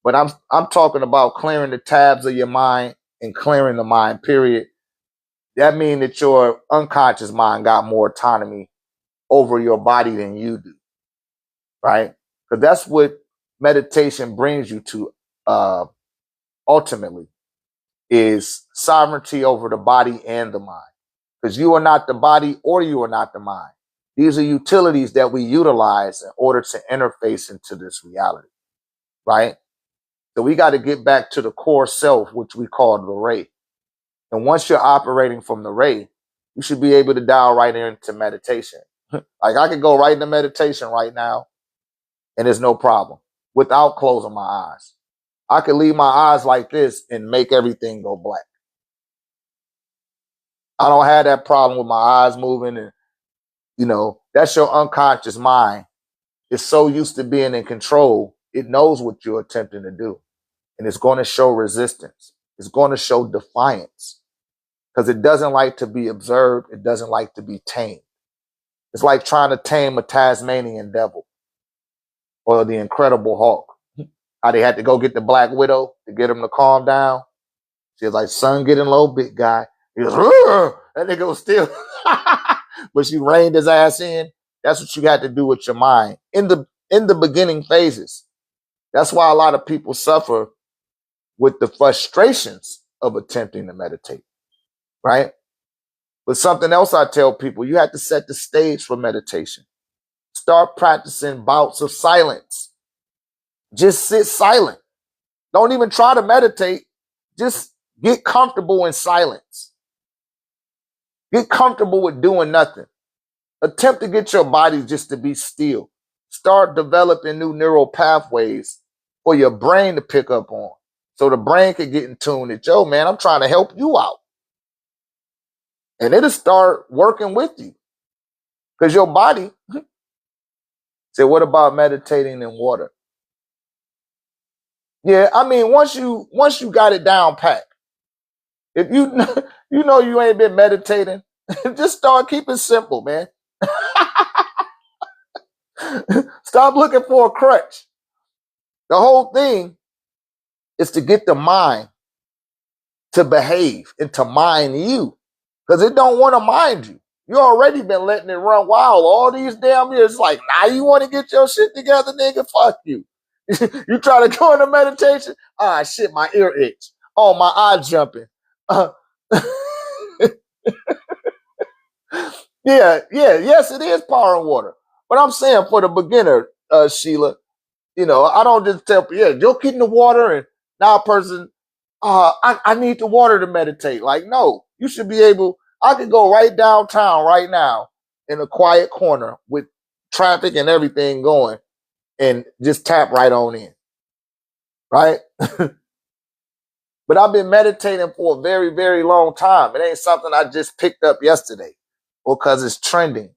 but I'm talking about clearing the tabs of your mind and clearing the mind, period. That means that your unconscious mind got more autonomy over your body than you do, right? Because that's what meditation brings you to ultimately is sovereignty over the body and the mind. Because you are not the body or you are not the mind. These are utilities that we utilize in order to interface into this reality, right? So we got to get back to the core self, which we call the Ré. And once you're operating from the Ré, you should be able to dial right into meditation. Like I could go right into meditation right now, and there's no problem without closing my eyes. I could leave my eyes like this and make everything go black. I don't have that problem with my eyes moving. And, you know, that's your unconscious mind. It's so used to being in control, it knows what you're attempting to do. And it's going to show resistance. It's going to show defiance because it doesn't like to be observed. It doesn't like to be tamed. It's like trying to tame a Tasmanian devil or the Incredible Hulk. How they had to go get the Black Widow to get him to calm down. She was like, son, getting low, big guy. He goes, "Rrr!" That nigga was still. But she reined his ass in. That's what you got to do with your mind in the beginning phases. That's why a lot of people suffer with the frustrations of attempting to meditate, right? But something else I tell people, you have to set the stage for meditation. Start practicing bouts of silence. Just sit silent. Don't even try to meditate. Just get comfortable in silence. Get comfortable with doing nothing. Attempt to get your body just to be still. Start developing new neural pathways for your brain to pick up on. So the brain can get in tune that, yo, man, I'm trying to help you out. And it'll start working with you. Because your body said, what about meditating in water? Yeah, I mean, once you got it down pat, if you know you ain't been meditating, just start keeping it simple, man. Stop looking for a crutch. The whole thing is to get the mind to behave and to mind you. Because it don't want to mind you. You already been letting it run wild all these damn years. It's like, now you want to get your shit together, nigga? Fuck you. You try to go into meditation? Ah, shit, my ear itch. Oh, my eye jumping. Yes, it is power and water. But I'm saying for the beginner, Sheila, you know, I don't just tell people, yeah, go get in the water and now a person, I need the water to meditate. Like, no, you should be able, I could go right downtown right now in a quiet corner with traffic and everything going and just tap right on in, right? But I've been meditating for a very, very long time. It ain't something I just picked up yesterday or because it's trending.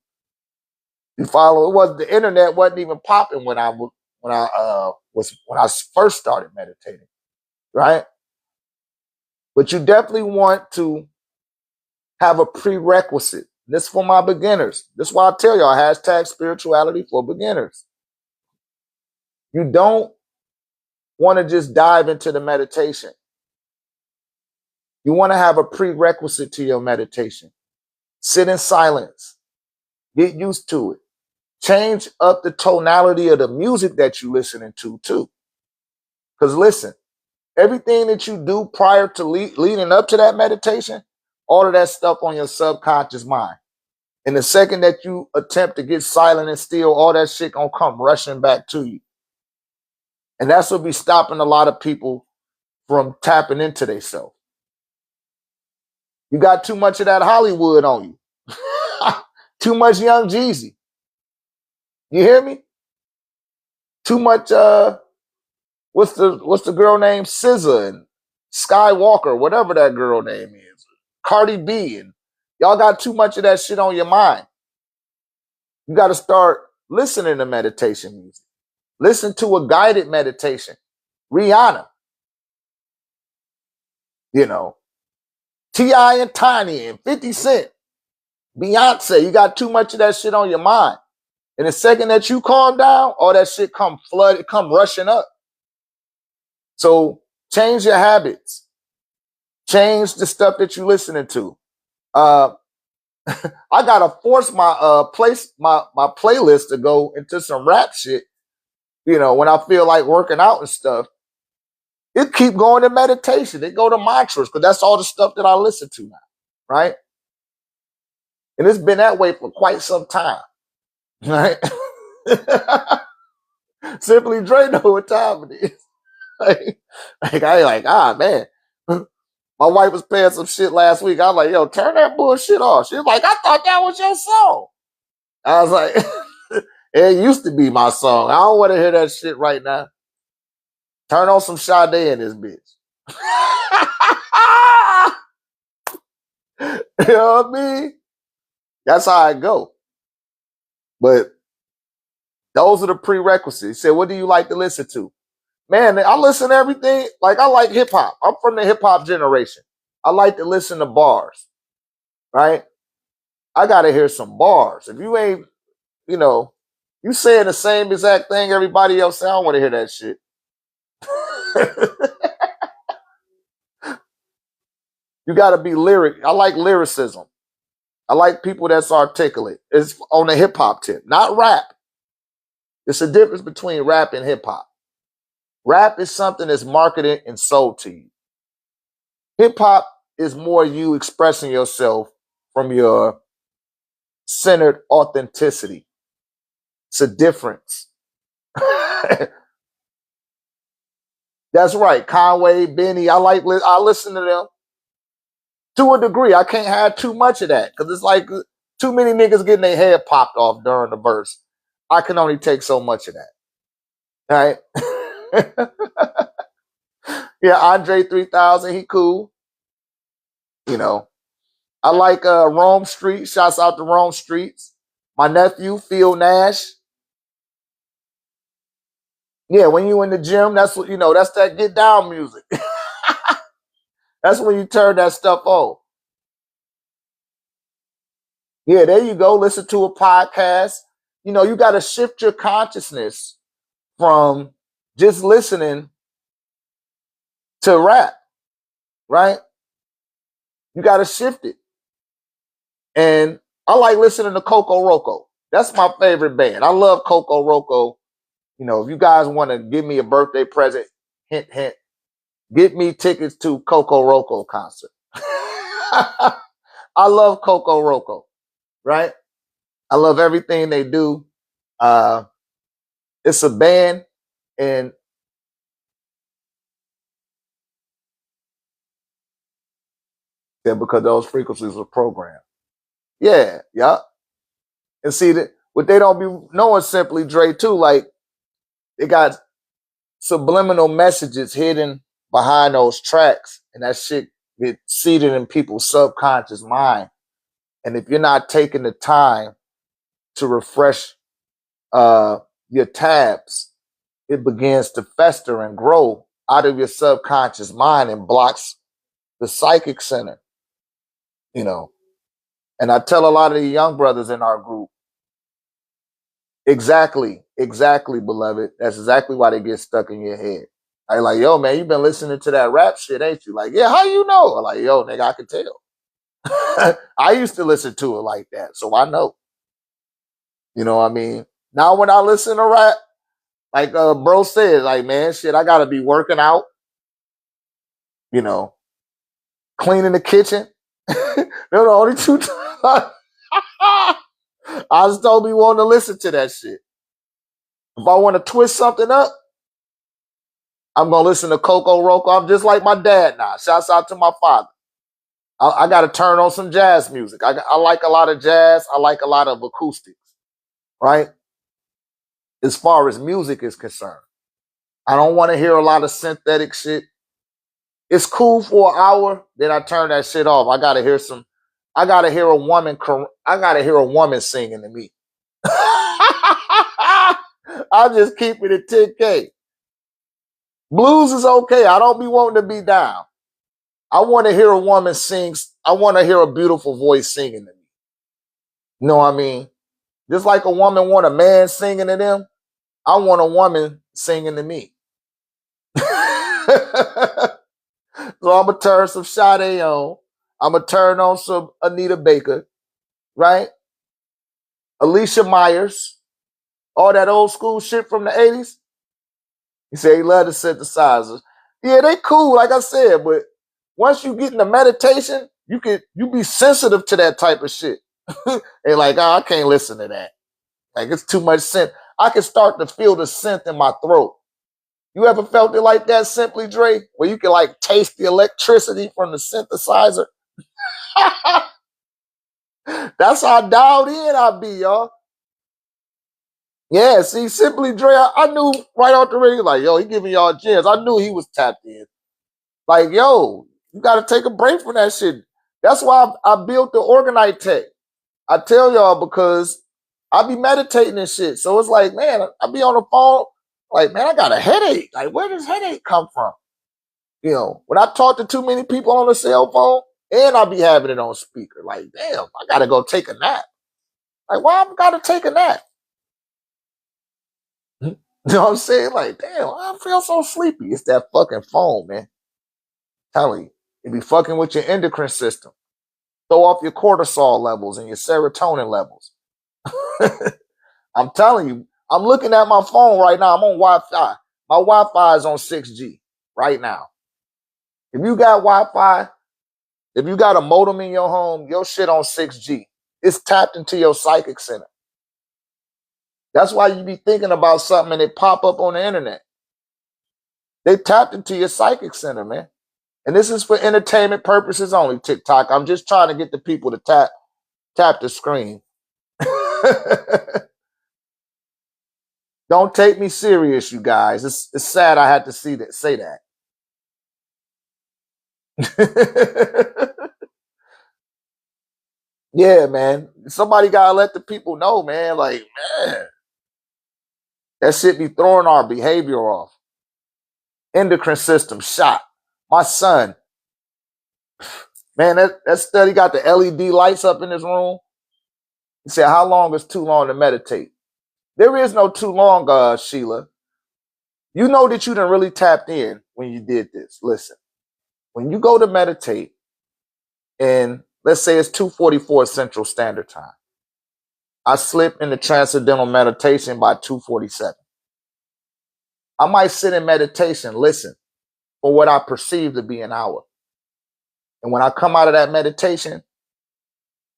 You follow? It was the internet wasn't even popping when I first started meditating, right? But you definitely want to have a prerequisite. This is for my beginners. This is why I tell y'all hashtag spirituality for beginners. You don't want to just dive into the meditation. You want to have a prerequisite to your meditation. Sit in silence. Get used to it. Change up the tonality of the music that you're listening to, too. Because listen, everything that you do prior to leading up to that meditation, all of that stuff on your subconscious mind. And the second that you attempt to get silent and still, all that shit gonna come rushing back to you. And that's what be stopping a lot of people from tapping into themselves. You got too much of that Hollywood on you. Too much Young Jeezy. You hear me? Too much what's the girl name? SZA and Skywalker, whatever that girl name is. Cardi B, and y'all got too much of that shit on your mind. You got to start listening to meditation music. Listen to a guided meditation. Rihanna. You know. T.I. and Tiny and 50 Cent. Beyonce. You got too much of that shit on your mind. And the second that you calm down, all that shit come rushing up. So change your habits. Change the stuff that you're listening to. I gotta force my my playlist to go into some rap shit. You know, when I feel like working out and stuff, it keep going to meditation. It go to mantras because that's all the stuff that I listen to now, right? And it's been that way for quite some time, right? Simply Dre know what time it is. Man. My wife was playing some shit last week. I was like, yo, turn that bullshit off. She was like, I thought that was your song. I was like, it used to be my song. I don't want to hear that shit right now. Turn on some Sade in this bitch. You know what I mean? That's how I go. But those are the prerequisites. He said, what do you like to listen to? Man, I listen to everything. Like, I like hip hop. I'm from the hip hop generation. I like to listen to bars, right? I got to hear some bars. If you ain't, you know, you saying the same exact thing everybody else say, I don't want to hear that shit. You got to be lyric. I like lyricism. I like people that's articulate. It's on the hip hop tip, not rap. It's a difference between rap and hip hop. Rap is something that's marketed and sold to you. Hip hop is more you expressing yourself from your centered authenticity. It's a difference. That's right. Conway, Benny, I listen to them to a degree. I can't have too much of that because it's like too many niggas getting their head popped off during the verse. I can only take so much of that. All right. Yeah, Andre 3000, he cool. You know, I like Rome Street. Shouts out to Rome Streets. My nephew, Phil Nash. Yeah, when you in the gym, that's what, you know, that's that get down music. That's when you turn that stuff on. Yeah, there you go. Listen to a podcast. You know, you got to shift your consciousness from just listening to rap, right? You got to shift it. And I like listening to Coco Roco. That's my favorite band. I love Coco Roco. You know, if you guys want to give me a birthday present, hint, hint, get me tickets to Coco Roco concert. I love Coco Roco, right? I love everything they do. It's a band, and yeah, because those frequencies are programmed. Yeah. And see that what they don't be knowing simply, Dre, too, like they got subliminal messages hidden behind those tracks, and that shit get seated in people's subconscious mind. And if you're not taking the time to refresh your tabs, it begins to fester and grow out of your subconscious mind and blocks the psychic center, you know. And I tell a lot of the young brothers in our group, exactly, beloved. That's exactly why they get stuck in your head. I like, yo, man, you been listening to that rap shit, ain't you? Like, yeah, how you know? I'm like, yo, nigga, I can tell. I used to listen to it like that, so I know. You know what I mean? Now when I listen to rap, like bro said, like, man, shit, I gotta be working out, you know, cleaning the kitchen. They're the only two times I just don't be wanting to listen to that shit. If I want to twist something up, I'm gonna listen to Coco Roco. I'm just like my dad now. Shouts out to my father. I got to turn on some jazz music. I like a lot of jazz. I like a lot of acoustics, right? As far as music is concerned, I don't want to hear a lot of synthetic shit. It's cool for an hour, then I turn that shit off. I gotta hear some. I gotta hear a woman. I gotta hear a woman singing to me. I'll just keep it at 10K. Blues is okay. I don't be wanting to be down. I want to hear a woman sing. I want to hear a beautiful voice singing to me. You know what I mean? Just like a woman want a man singing to them, I want a woman singing to me. So I'm gonna turn some Sade on. I'm gonna turn on some Anita Baker, right? Alicia Myers, all that old school shit from the 80s. He said he loved the synthesizers. Yeah, they cool, like I said, but once you get into meditation, you be sensitive to that type of shit. And like, oh, I can't listen to that. Like it's too much synth. I can start to feel the synth in my throat. You ever felt it like that, Simply Dre? Where you can like taste the electricity from the synthesizer? That's how dialed in I be, y'all. Yeah, see, Simply Dre, I knew right off the radio, like, yo, he giving y'all gems. I knew he was tapped in. Like, yo, you got to take a break from that shit. That's why I built the OrgoniteTEK. I tell y'all because I be meditating and shit. So it's like, man, I be on the phone, like, man, I got a headache. Like, where does headache come from? You know, when I talk to too many people on the cell phone, and I be having it on speaker, like, damn, I got to go take a nap. Like, why I got to take a nap? You know what I'm saying? Like, damn, I feel so sleepy. It's that fucking phone, man. Telling you, it be fucking with your endocrine system. Throw off your cortisol levels and your serotonin levels. I'm telling you, I'm looking at my phone right now. I'm on Wi-Fi. My Wi-Fi is on 6G right now. If you got Wi-Fi, if you got a modem in your home, your shit on 6G. It's tapped into your psychic center. That's why you be thinking about something and it pop up on the internet. They tapped into your psychic center, man. And this is for entertainment purposes only, TikTok. I'm just trying to get the people to tap the screen. Don't take me serious, you guys. It's sad I had to say that. Yeah, man. Somebody gotta let the people know, man. Like, man, that shit be throwing our behavior off. Endocrine system shot. My son, man, that study got the LED lights up in his room. He said, how long is too long to meditate? There is no too long, Sheila. You know that you done really tapped in when you did this. Listen, when you go to meditate, and let's say it's 2:44 Central Standard Time, I slip into transcendental meditation by 2:47. I might sit in meditation, listen, for what I perceive to be an hour. And when I come out of that meditation,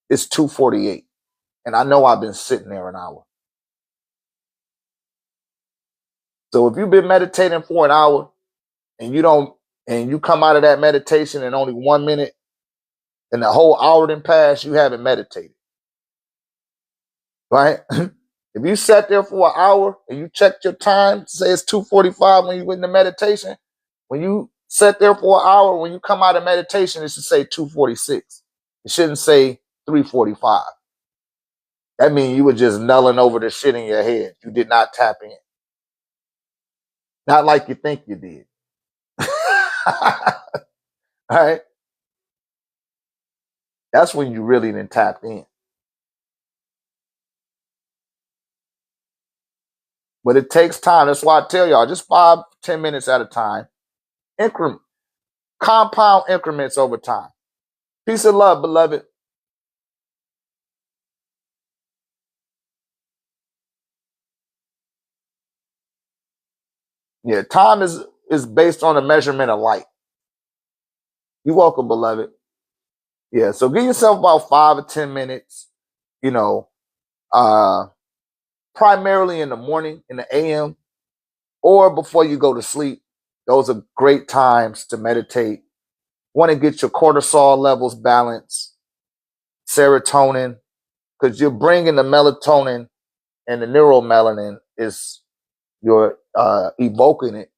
it's 2:48. And I know I've been sitting there an hour. So if you've been meditating for an hour and you come out of that meditation in only 1 minute and the whole hour didn't pass, you haven't meditated. Right? If you sat there for an hour and you checked your time, say it's 2:45 when you went into meditation, when you sat there for an hour, when you come out of meditation, it should say 2:46. It shouldn't say 3:45. That means you were just nulling over the shit in your head. You did not tap in. Not like you think you did. All right? That's when you really didn't tap in. But it takes time. That's why I tell y'all, just 5-10 minutes at a time. Compound increments over time. Peace and love, beloved. Yeah, time is based on the measurement of light. You're welcome, beloved. Yeah, so give yourself about 5 or 10 minutes, you know, primarily in the morning, in the AM, or before you go to sleep. Those are great times to meditate. Want to get your cortisol levels balanced, serotonin, because you're bringing the melatonin and the neuromelanin is you're evoking it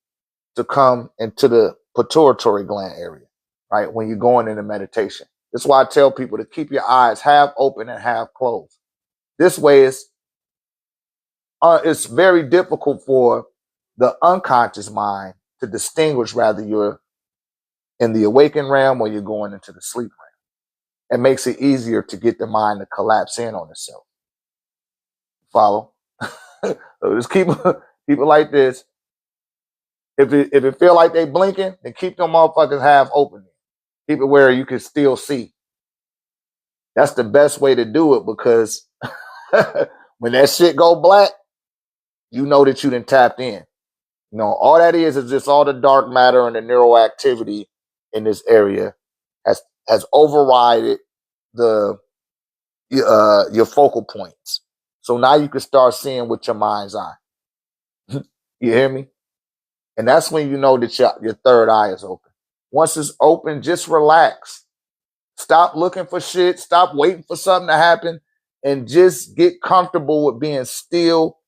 to come into the pituitary gland area, right? When you're going into meditation. That's why I tell people to keep your eyes half open and half closed. This way, it's very difficult for the unconscious mind to distinguish whether you're in the awakened realm or you're going into the sleep realm. It makes it easier to get the mind to collapse in on itself. Follow? So just keep it like this. If it feel like they blinking, then keep them motherfuckers half open. Keep it where you can still see. That's the best way to do it, because when that shit go black, you know that you done tapped in. You know, all that is just all the dark matter and the neural activity in this area has overridden the your focal points. So now you can start seeing with your mind's eye. You hear me? And that's when you know that your third eye is open. Once it's open, just relax. Stop looking for shit. Stop waiting for something to happen, and just get comfortable with being still,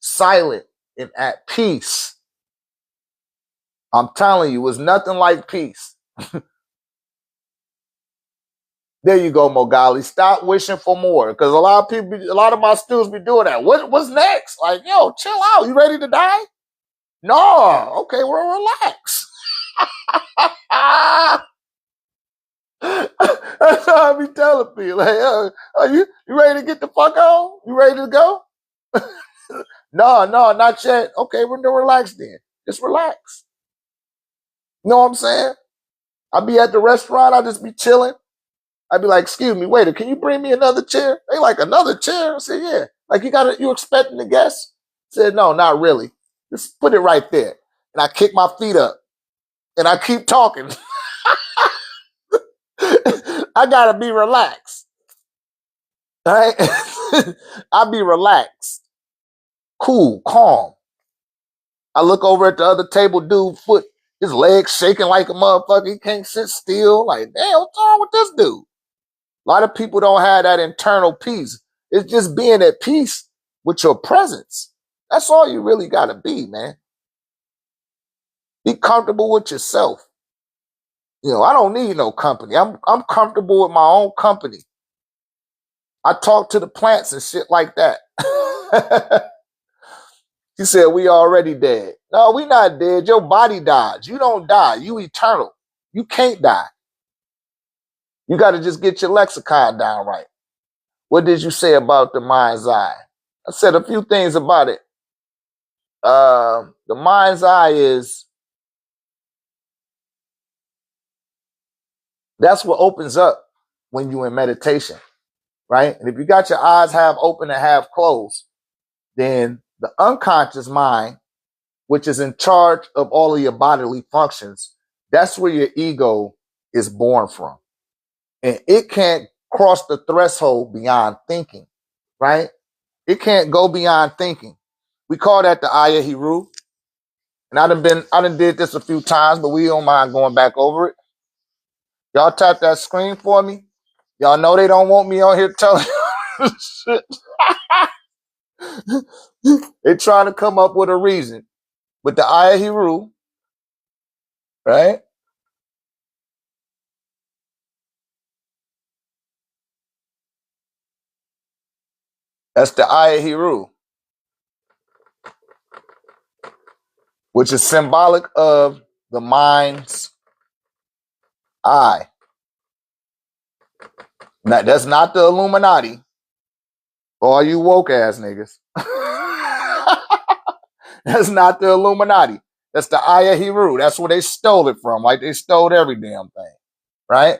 silent, and at peace. I'm telling you, it's nothing like peace. There you go, Mogali. Stop wishing for more, because a lot of my students be doing that. What's next? Like, yo, chill out. You ready to die? No. Okay, well, relax. That's how I be telling people. Like, are you ready to get the fuck on? You ready to go? No, not yet. Okay, we're gonna relax then. Just relax. You know what I'm saying? I be at the restaurant. I just be chilling. I'd be like, excuse me, waiter, can you bring me another chair? They like, another chair? I said, yeah. Like, you expecting the guest? I said, no, not really. Just put it right there. And I kick my feet up and I keep talking. I gotta be relaxed. All right? I be relaxed. Cool, calm. I look over at the other table, dude, his legs shaking like a motherfucker. He can't sit still. Like, damn, what's wrong with this dude? A lot of people don't have that internal peace. It's just being at peace with your presence. That's all you really got to be, man. Be comfortable with yourself. You know, I don't need no company. I'm comfortable with my own company. I talk to the plants and shit like that. He said, we already dead. No, we not dead. Your body dies. You don't die. You eternal. You can't die. You got to just get your lexicon down right. What did you say about the mind's eye? I said a few things about it. The mind's eye that's what opens up when you're in meditation, right? And if you got your eyes half open and half closed, then the unconscious mind, which is in charge of all of your bodily functions, that's where your ego is born from. And it can't cross the threshold beyond thinking, right? It can't go beyond thinking. We call that the Ayahiru. And I done did this a few times, but we don't mind going back over it. Y'all tap that screen for me. Y'all know they don't want me on here telling shit. They trying to come up with a reason. With the Ayahiru, right? That's the Ayahiru, which is symbolic of the mind's eye. Now, that's not the Illuminati. All you woke ass niggas. That's not the Illuminati. That's the Aya Hiru. That's where they stole it from. Like they stole every damn thing, right?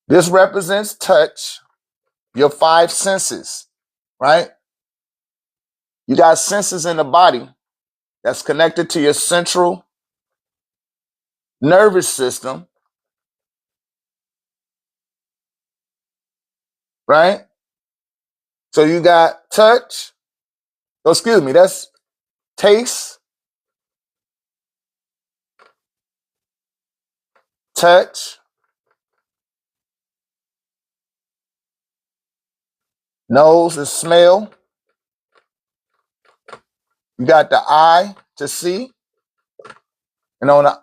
This represents touch, your five senses, right? You got senses in the body that's connected to your central nervous system, right? So you got touch. Oh, excuse me, that's taste, touch, nose is smell. You got the eye to see. And on the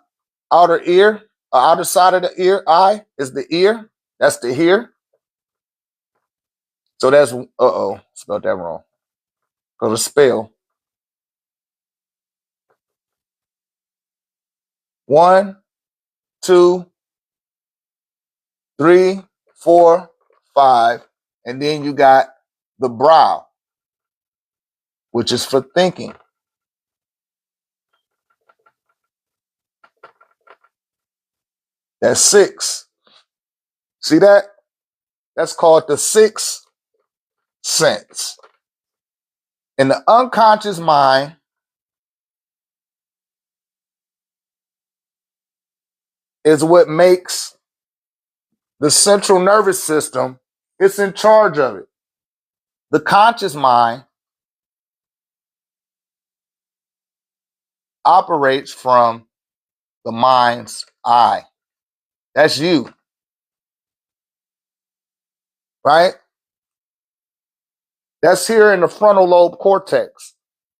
outer ear, outer side of the ear, eye is the ear. That's the hear. So that's, spelled that wrong. Go to spell. 1, 2, 3, 4, 5. And then you got the brow, which is for thinking. That's 6. See that? That's called the sixth sense. In the unconscious mind, is what makes the central nervous system, it's in charge of it. The conscious mind operates from the mind's eye. That's you, right? That's here in the frontal lobe cortex,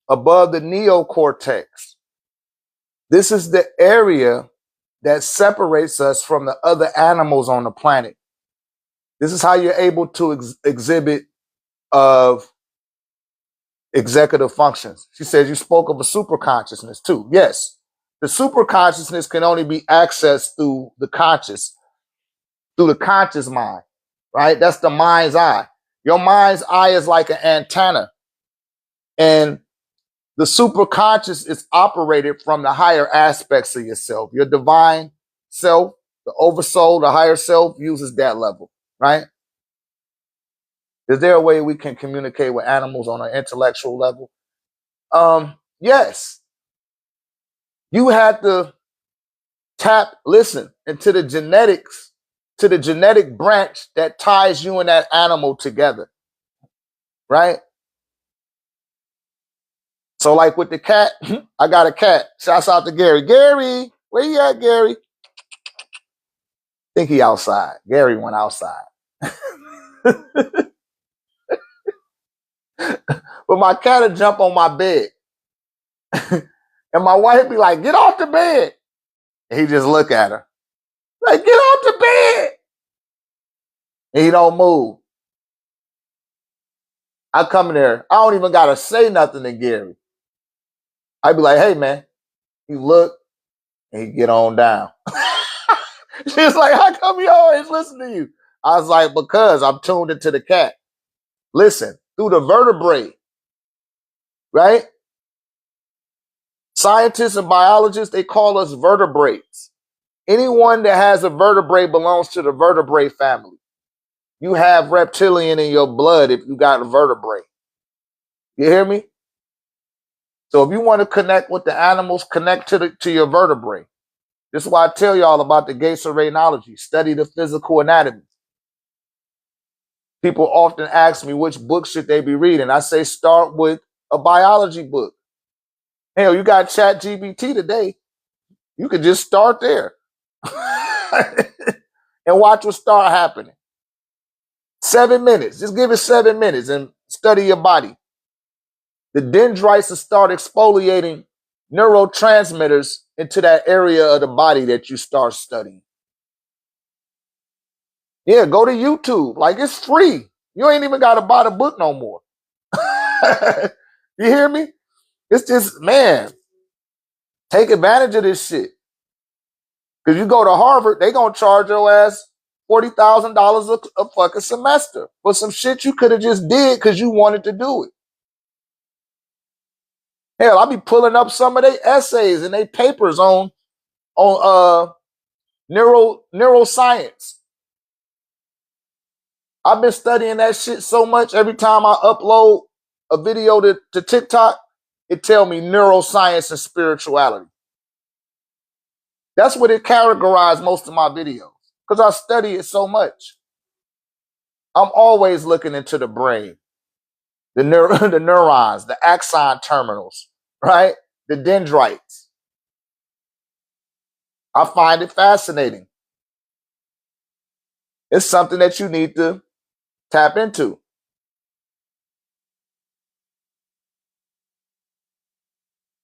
above the neocortex. This is the area that separates us from the other animals on the planet. This is how you're able to exhibit of executive functions. She says you spoke of a super consciousness too. Yes, the super consciousness can only be accessed through the conscious mind, right? That's the mind's eye. Your mind's eye is like an antenna, and the super conscious is operated from the higher aspects of yourself. Your divine self, the oversoul, the higher self uses that level, right? Is there a way we can communicate with animals on an intellectual level? Yes. You had to listen into the genetics, to the genetic branch that ties you and that animal together, right? So like with the cat, I got a cat. Shouts out to Gary. Gary, where you at, Gary? Think he outside. Gary went outside. But my cat would jump on my bed. And my wife be like, get off the bed. And he just look at her. Like, get off the bed. And he don't move. I come in there. I don't even got to say nothing to Gary. I be like, hey, man. He look and he get on down. She's like, how come you always listen to you? I was like, because I'm tuned into the cat. Listen, through the vertebrae, right? Scientists and biologists, they call us vertebrates. Anyone that has a vertebrae belongs to the vertebrae family. You have reptilian in your blood if you got a vertebrae. You hear me? So if you want to connect with the animals, connect to your vertebrae. This is why I tell y'all about the gates of radiology. Study the physical anatomy. People often ask me which book should they be reading. I say start with a biology book. Hell, you got ChatGPT today. You could just start there and watch what start happening. 7 minutes. Just give it 7 minutes and study your body. The dendrites will start exfoliating neurotransmitters into that area of the body that you start studying. Yeah, go to YouTube. Like, it's free. You ain't even got to buy the book no more. You hear me? It's just, man, take advantage of this shit. Because you go to Harvard, they going to charge your ass $40,000 a fucking semester for some shit you could have just did because you wanted to do it. Hell, I be pulling up some of their essays and their papers on neuroscience. I've been studying that shit so much. Every time I upload a video to TikTok, it tell me neuroscience and spirituality. That's what it categorized most of my videos because I study it so much. I'm always looking into the brain, the neurons, the axon terminals, right? The dendrites. I find it fascinating. It's something that you need to tap into.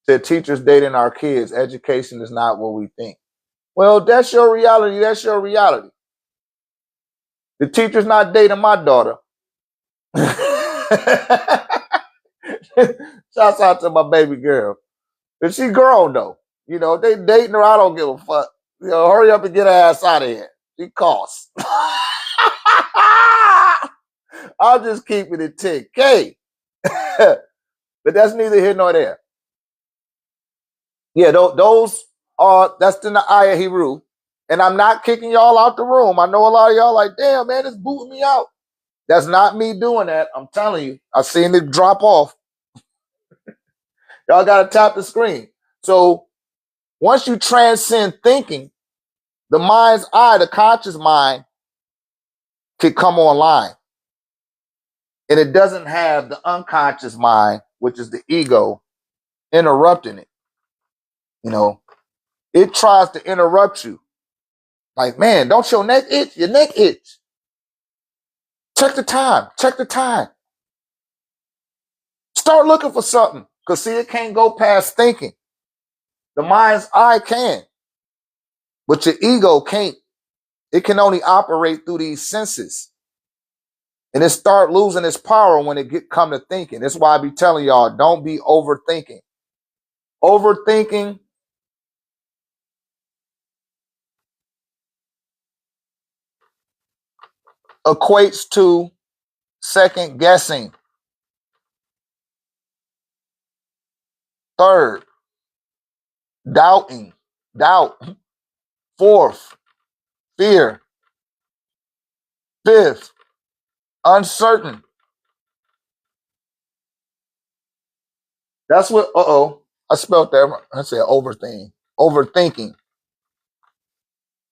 Said teachers dating our kids. Education is not what we think. Well, that's your reality. That's your reality. The teacher's not dating my daughter. Shouts out to my baby girl. And she grown though. You know, they dating her. I don't give a fuck. You know, hurry up and get her ass out of here. She costs. I'll just keep it at 10K. But that's neither here nor there. Yeah, those are, that's in the Ayah Hebrew. And I'm not kicking y'all out the room. I know a lot of y'all like, damn, man, it's booting me out. That's not me doing that. I'm telling you. I seen it drop off. Y'all got to tap the screen. So once you transcend thinking, the mind's eye, the conscious mind, can come online. And it doesn't have the unconscious mind, which is the ego, interrupting it. You know, it tries to interrupt you. Like, man, don't your neck itch? Your neck itch. Check the time. Check the time. Start looking for something. Because, see, it can't go past thinking. The mind's eye can. But your ego can't. It can only operate through these senses. And it start losing its power when it come to thinking. That's why I be telling y'all, don't be overthinking. Overthinking equates to second guessing. Third, doubting. Doubt. Fourth, fear. Fifth, uncertain. That's what, I spelled that. I said overthink. Overthinking.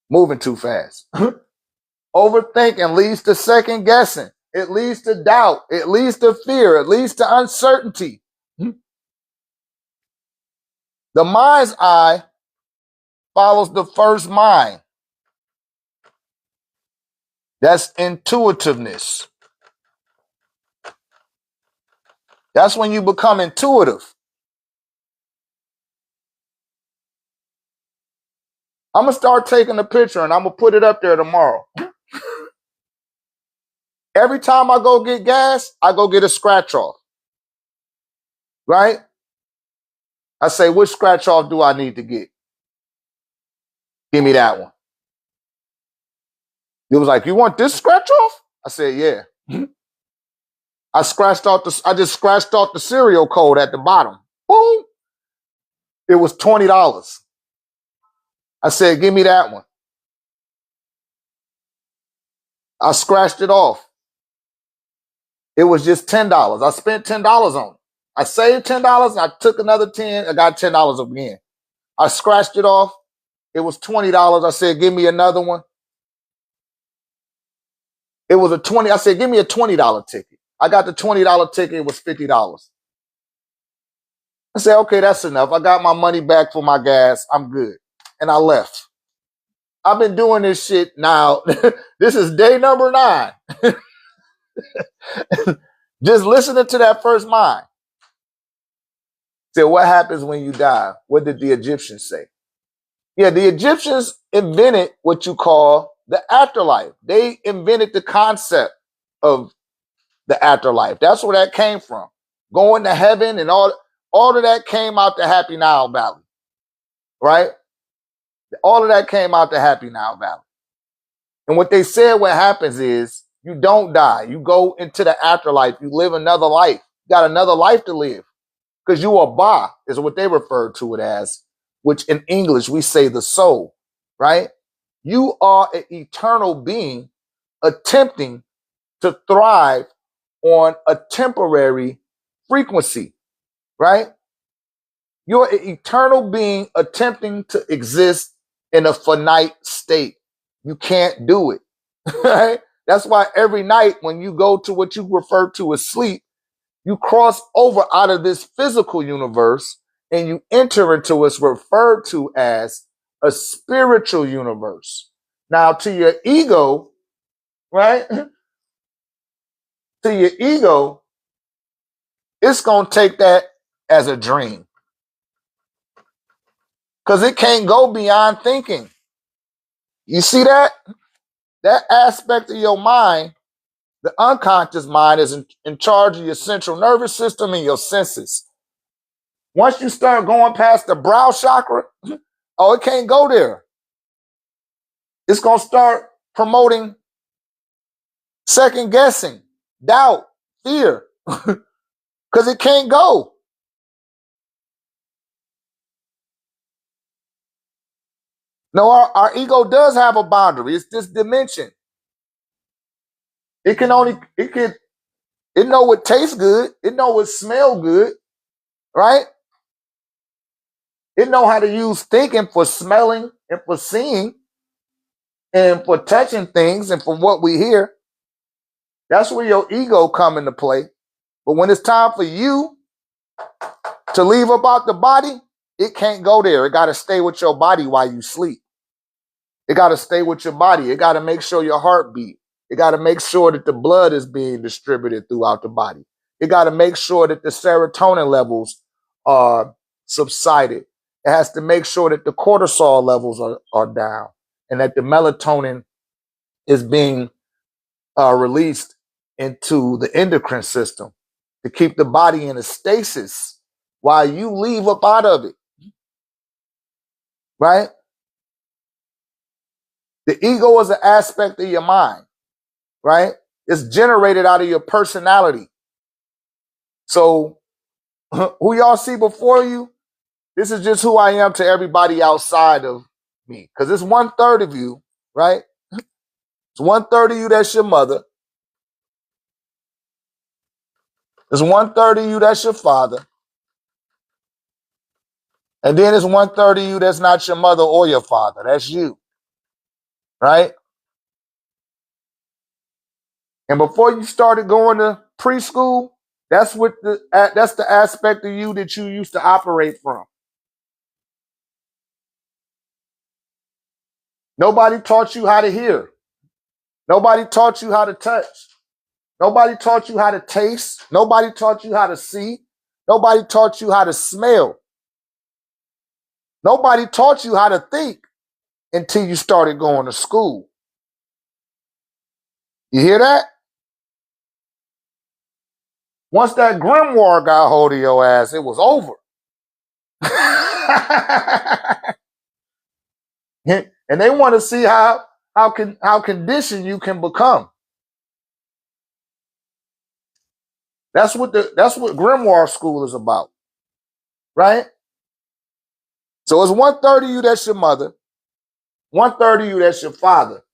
Moving too fast. Overthinking leads to second guessing. It leads to doubt. It leads to fear. It leads to uncertainty. The mind's eye follows the first mind. That's intuitiveness. That's when you become intuitive. I'm going to start taking a picture and I'm going to put it up there tomorrow. Every time I go get gas, I go get a scratch off. Right? I say, which scratch off do I need to get? Give me that one. It was like, you want this scratch off? I said, yeah. I just scratched off the serial code at the bottom. Boom. It was $20. I said, give me that one. I scratched it off. It was just $10. I spent $10 on it. I saved $10. I took another 10. I got $10 again. I scratched it off. It was $20. I said, give me another one. It was a 20. I said, give me a $20 ticket. I got the $20 ticket. It was $50. I said, okay, that's enough. I got my money back for my gas. I'm good. And I left. I've been doing this shit now. This is day number 9. Just listening to that first mind. So what happens when you die? What did the Egyptians say? Yeah, the Egyptians invented what you call the afterlife. They invented the concept of the afterlife. That's where that came from. Going to heaven and all of that came out the Happy Nile Valley. Right? All of that came out the Happy Nile Valley. And what they said what happens is you don't die. You go into the afterlife. You live another life. You got another life to live. because you are Ba is what they refer to it as, which in English we say the soul, right? You are an eternal being attempting to thrive on a temporary frequency, right? You're an eternal being attempting to exist in a finite state. You can't do it, right? That's why every night when you go to what you refer to as sleep, you cross over out of this physical universe and you enter into what's referred to as a spiritual universe. Now, to your ego, right? To your ego, it's going to take that as a dream because it can't go beyond thinking. You see that? That aspect of your mind, the unconscious mind, is in charge of your central nervous system and your senses. Once you start going past the brow chakra, oh, it can't go there. It's going to start promoting second guessing, doubt, fear, because it can't go. No, our ego does have a boundary. It's this dimension. It know what tastes good. It know what smell good, right? It know how to use thinking for smelling and for seeing and for touching things and for what we hear. That's where your ego come into play. But when it's time for you to leave about the body, it can't go there. It got to stay with your body while you sleep. It got to stay with your body. It got to make sure your heart beat. It got to make sure that the blood is being distributed throughout the body. It got to make sure that the serotonin levels are subsided. It has to make sure that the cortisol levels are down and that the melatonin is being released into the endocrine system to keep the body in a stasis while you leave up out of it, right? The ego is an aspect of your mind, right? It's generated out of your personality. So who y'all see before you, this is just who I am to everybody outside of me. Because it's 1/3 of you, right? It's 1/3 of you that's your mother. It's 1/3 of you that's your father. And then it's 1/3 of you that's not your mother or your father. That's you, right? And before you started going to preschool, that's the aspect of you that you used to operate from. Nobody taught you how to hear. Nobody taught you how to touch. Nobody taught you how to taste. Nobody taught you how to see. Nobody taught you how to smell. Nobody taught you how to think until you started going to school. You hear that? Once that grimoire got hold of your ass, it was over. And they want to see how conditioned you can become. That's what grimoire school is about, right? So it's 1/3 of you that's your mother, 1/3 of you that's your father.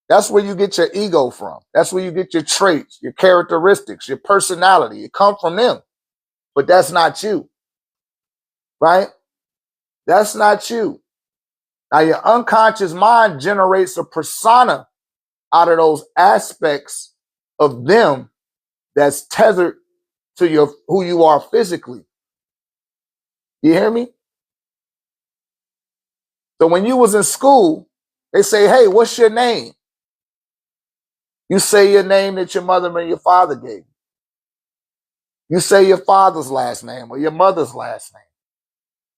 That's where you get your ego from. That's where you get your traits, your characteristics, your personality. It comes from them, but that's not you, right? That's not you. Now your unconscious mind generates a persona out of those aspects of them that's tethered to who you are physically. You hear me? So when you was in school, they say, hey, what's your name? You say your name that your mother and your father gave you. You say your father's last name or your mother's last name.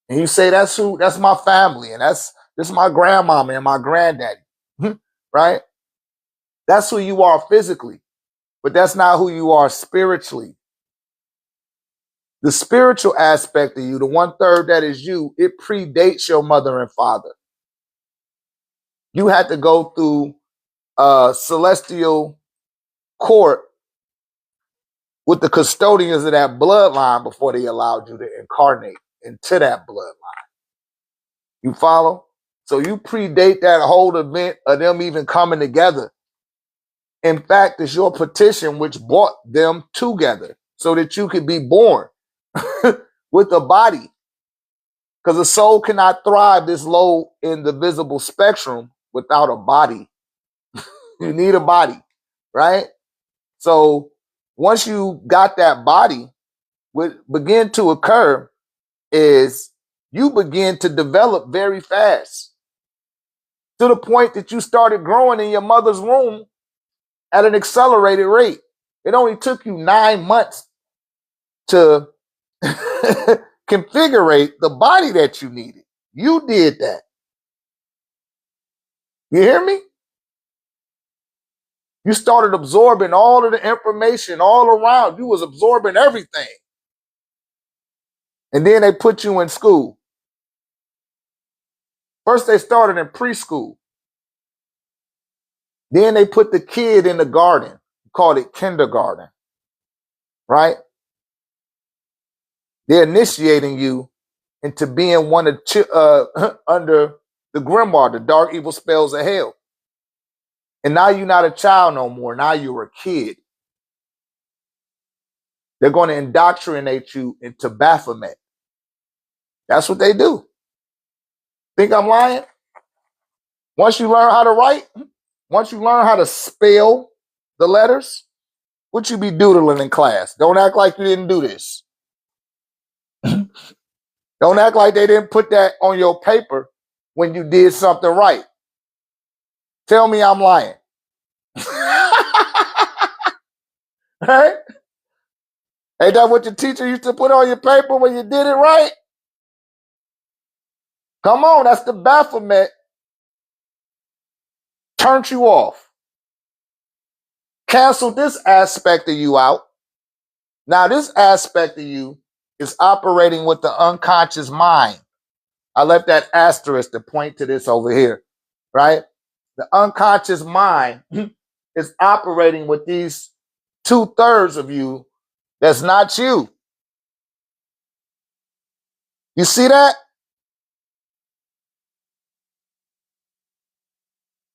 And you say, that's my family. And this is my grandmama and my granddaddy. Right? That's who you are physically, but that's not who you are spiritually. The spiritual aspect of you, the 1/3 that is you, it predates your mother and father. You had to go through celestial court with the custodians of that bloodline before they allowed you to incarnate into that bloodline. You follow? So you predate that whole event of them even coming together. In fact, it's your petition which brought them together so that you could be born with a body. Because the soul cannot thrive this low in the visible spectrum without a body. You need a body, right? So once you got that body, what begin to occur is you begin to develop very fast to the point that you started growing in your mother's womb at an accelerated rate. It only took you 9 months to configure the body that you needed. You did that. You hear me? You started absorbing all of the information all around. You was absorbing everything. And then they put you in school. First they started in preschool. Then they put the kid in the garden, called it kindergarten, right? They're initiating you into being one of under the grimoire, the dark evil spells of hell. And now you're not a child no more. Now you're a kid. They're going to indoctrinate you into Baphomet. That's what they do. Think I'm lying? Once you learn how to write, once you learn how to spell the letters, what you be doodling in class? Don't act like you didn't do this. Don't act like they didn't put that on your paper when you did something right. Tell me I'm lying. Right? Ain't that what your teacher used to put on your paper when you did it right? Come on, that's the Baphomet. Turned you off. Cancel this aspect of you out. Now, this aspect of you is operating with the unconscious mind. I left that asterisk to point to this over here, right? The unconscious mind is operating with these 2/3 of you that's not you. You see that?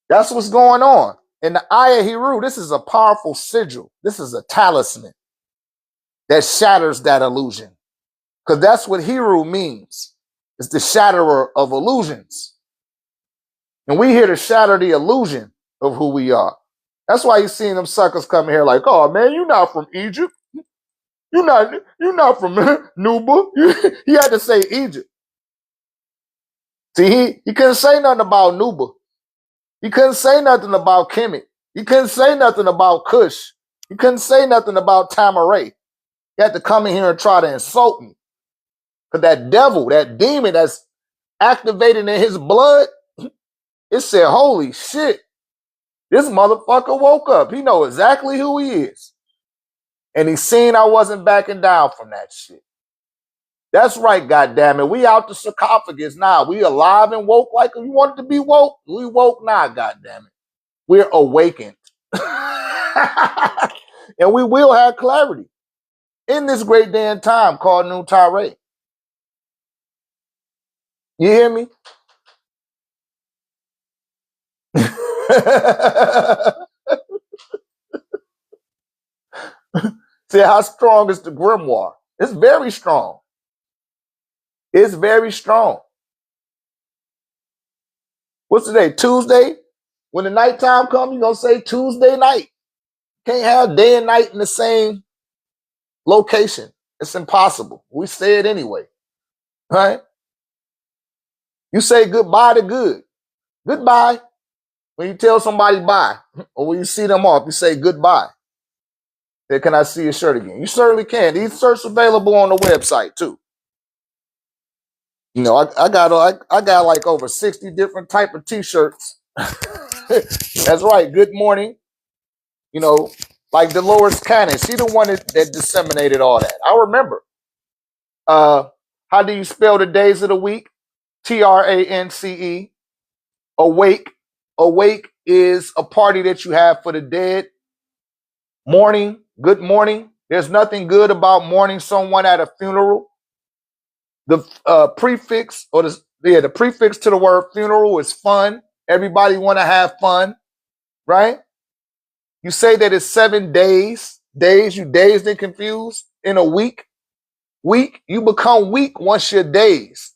That's what's going on. In the Eye of Heru, this is a powerful sigil. This is a talisman that shatters that illusion. Because that's what Heru means. It's the shatterer of illusions. And we here to shatter the illusion of who we are. That's why you seeing them suckers coming here like, oh man, you're not from Egypt. You're not from Nuba. He had to say Egypt. See, he couldn't say nothing about Nuba. He couldn't say nothing about Kemet. He couldn't say nothing about Kush. He couldn't say nothing about Tamaray. He had to come in here and try to insult me. Because that devil, that demon that's activated in his blood, it said, holy shit, this motherfucker woke up. He know exactly who he is. And he seen I wasn't backing down from that shit. That's right, goddammit. We out the sarcophagus now. We alive and woke like we wanted to be woke. We woke now, goddammit. We're awakened. And we will have clarity in this great day and time called Dr.RÉ. You hear me? See how strong is the grimoire? It's very strong. It's very strong. What's today? Tuesday? When the nighttime comes, you're going to say Tuesday night. Can't have day and night in the same location. It's impossible. We say it anyway. Right? You say goodbye to good. Goodbye. When you tell somebody bye, or when you see them off, you say goodbye. Then can I see your shirt again? You certainly can. These shirts available on the website too. You know, I got like over 60 different type of t-shirts. That's right. Good morning. You know, like Dolores Cannon. She the one that disseminated all that. I remember. How do you spell the days of the week? TRANCE. Awake. Awake is a party that you have for the dead. Morning. Good morning. There's nothing good about mourning someone at a funeral. The prefix or the prefix to the word funeral is fun. Everybody want to have fun, right? You say that it's 7 days. You dazed and confused in a week. You become weak once you're dazed.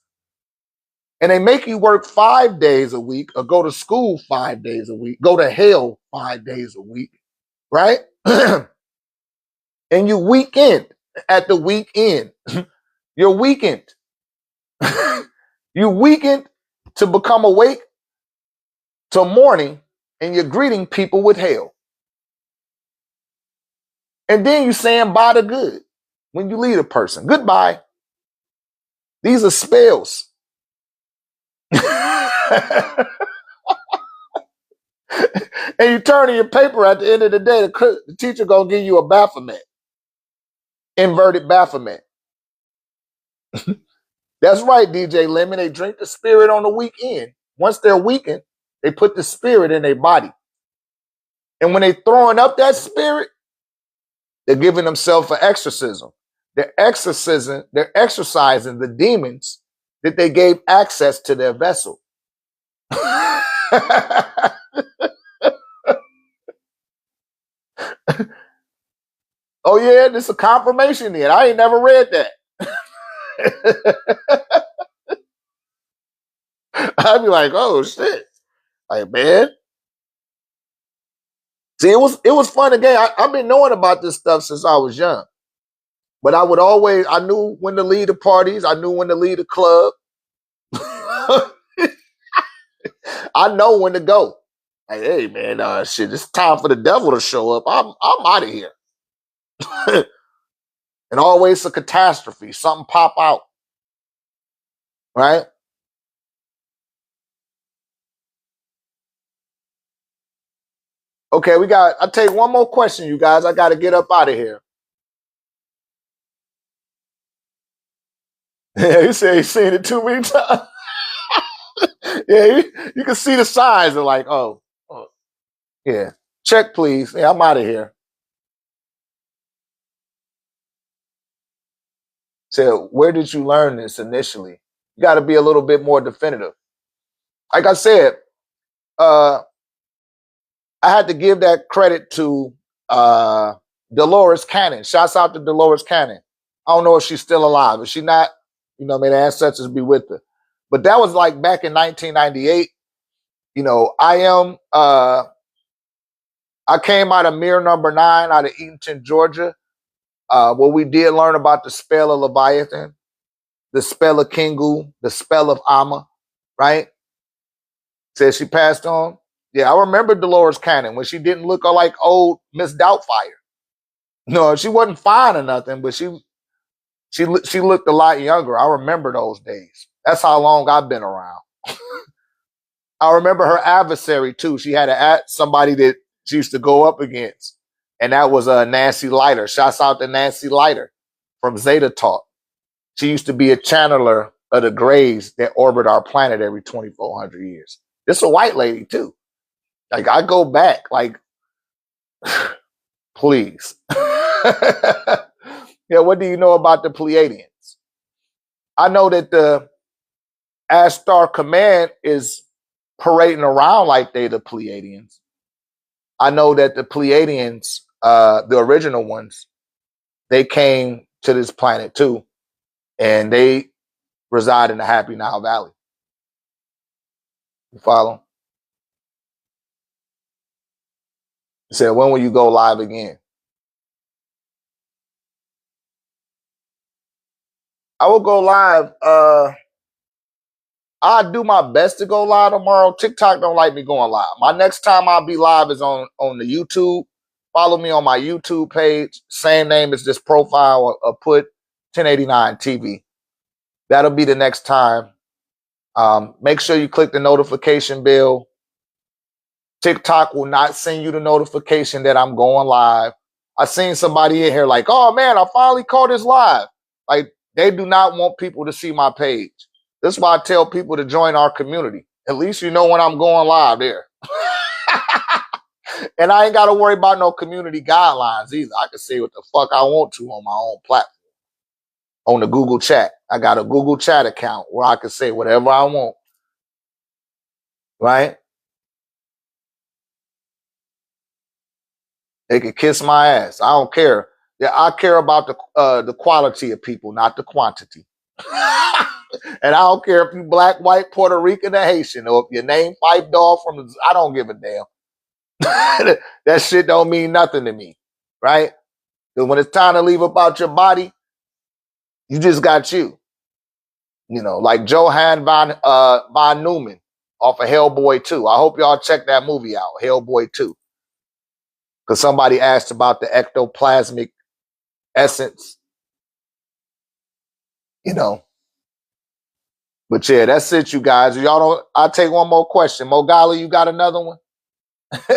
And they make you work 5 days a week or go to school 5 days a week, go to hell 5 days a week, right? And you weekend at the weekend. You're weakened. You weakened to become awake till morning, and you're greeting people with hell. And then you're saying bye to good when you leave a person. Goodbye. These are spells. And you turn in your paper at the end of the day, the teacher gonna give you a Baphomet. Inverted Baphomet. That's right, DJ Lemon. They drink the spirit on the weekend. Once they're weakened, they put the spirit in their body. And when they're throwing up that spirit, they're giving themselves an exorcism. They're exorcising the demons that they gave access to their vessel. Oh yeah, this is a confirmation then. I ain't never read that. I'd be like, oh shit. Like, man. See, it was fun again. I've been knowing about this stuff since I was young. But I knew when to lead the parties. I knew when to lead the club. I know when to go. Like, hey man, shit, it's time for the devil to show up. I'm out of here. And always a catastrophe. Something pop out. Right? Okay, I'll take one more question, you guys. I got to get up out of here. Yeah, he said he's seen it too many times. Yeah, you can see the signs of like, oh, yeah. Check, please. Yeah, I'm out of here. So where did you learn this initially? You got to be a little bit more definitive. Like I said, I had to give that credit to Dolores Cannon. Shouts out to Dolores Cannon. I don't know if she's still alive. If she's not, may the ancestors be with her. But that was like back in 1998. I came out of Mir number 9 out of Eatonton, Georgia, where we did learn about the spell of Leviathan, the spell of Kingu, the spell of Amma, right? Said she passed on. Yeah, I remember Dolores Cannon when she didn't look like old Miss Doubtfire. No, she wasn't fine or nothing, but she looked a lot younger. I remember those days. That's how long I've been around. I remember her adversary too. She had somebody that she used to go up against, and that was Nancy Leiter. Shouts out to Nancy Leiter from Zeta Talk. She used to be a channeler of the grays that orbit our planet every 2,400 years. This is a white lady too. Like, I go back, like, please. Yeah, what do you know about the Pleiadians? I know that the Ashtar Command is parading around like they the Pleiadians. I know that the Pleiadians, the original ones, they came to this planet too, and they reside in the Happy Nile Valley. You follow? He said, when will you go live again? I will go live. I'll do my best to go live tomorrow. TikTok don't like me going live. My next time I'll be live is on the YouTube. Follow me on my YouTube page. Same name as this profile. Put 1089 TV. That'll be the next time. Make sure you click the notification bell. TikTok will not send you the notification that I'm going live. I seen somebody in here like, oh man, I finally caught this live. Like, they do not want people to see my page. That's why I tell people to join our community. At least you know when I'm going live there. And I ain't got to worry about no community guidelines either. I can say what the fuck I want to on my own platform. On the Google Chat. I got a Google Chat account where I can say whatever I want. Right? They can kiss my ass. I don't care. Yeah, I care about the quality of people, not the quantity. And I don't care if you black, white, Puerto Rican, or Haitian, or if your name Fife Dog from I don't give a damn. That shit don't mean nothing to me. Right? Because when it's time to leave about your body, you just got you. You know, like Johann von Neumann off of Hellboy 2. I hope y'all check that movie out, Hellboy 2. Because somebody asked about the ectoplasmic essence, you know. But yeah, that's it, you guys. Y'all don't. I'll take one more question. Mogali, you got another one?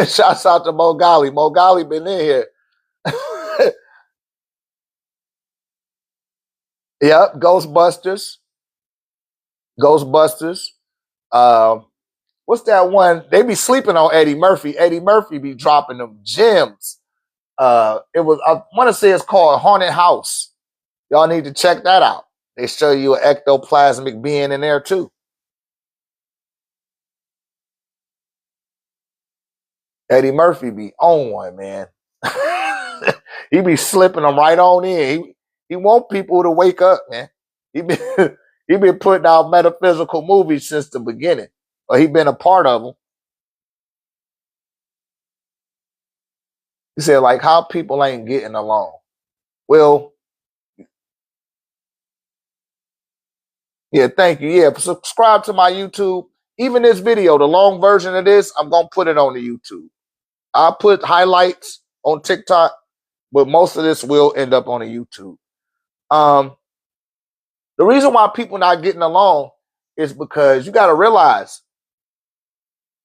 Shouts out to Mogali. Mogali been in here. Yep, Ghostbusters. Ghostbusters. What's that one? They be sleeping on Eddie Murphy. Eddie Murphy be dropping them gems. It was, I want to say it's called Haunted House. Y'all need to check that out. They show you an ectoplasmic being in there too. Eddie Murphy be on one, man. He be slipping them right on in. He want people to wake up, man. He been putting out metaphysical movies since the beginning. Or he been a part of them. He said, like, how people ain't getting along. Well, yeah, thank you. Yeah, subscribe to my YouTube. Even this video, the long version of this, I'm going to put it on the YouTube. I'll put highlights on TikTok, but most of this will end up on the YouTube. The reason why people not getting along is because you got to realize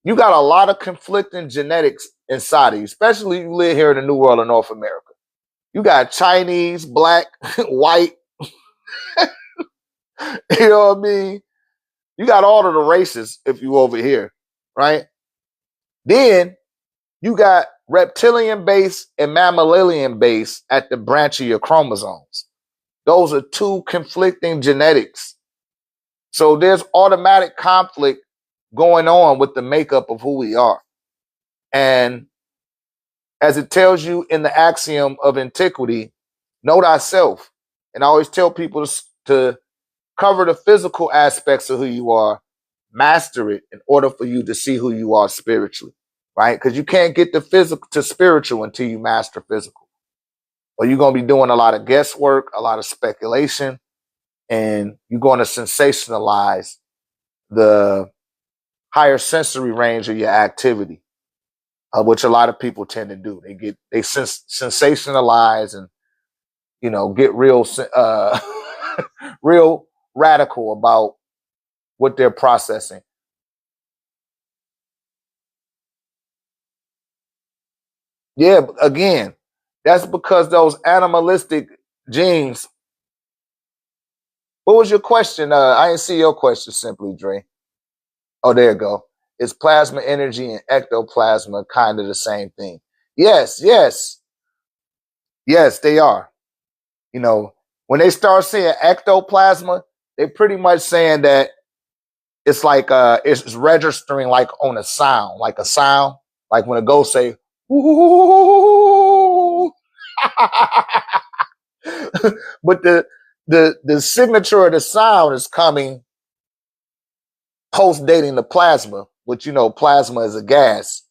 you got a lot of conflicting genetics inside of you, especially if you live here in the New World of North America. You got Chinese, black, white, you know what I mean? You got all of the races if you over here, right? Then you got reptilian base and mammalian base at the branch of your chromosomes. Those are two conflicting genetics. So there's automatic conflict going on with the makeup of who we are. And as it tells you in the axiom of antiquity, know thyself. And I always tell people to cover the physical aspects of who you are, master it in order for you to see who you are spiritually, right? Because you can't get the physical to spiritual until you master physical. Or you're going to be doing a lot of guesswork, a lot of speculation, and you're going to sensationalize the higher sensory range of your activity, which a lot of people tend to do. They sensationalize and, you know, get real real radical about what they're processing. Yeah, again, that's because those animalistic genes. What was your question? I didn't see your question simply, Dre. Oh, there you go. Is plasma energy and ectoplasma kind of the same thing? Yes, yes, yes, they are. You know, when they start saying ectoplasma, they pretty much saying that it's like it's registering like on a sound, like when a ghost say, "Ooh." But the signature of the sound is coming post dating the plasma, which, you know, plasma is a gas,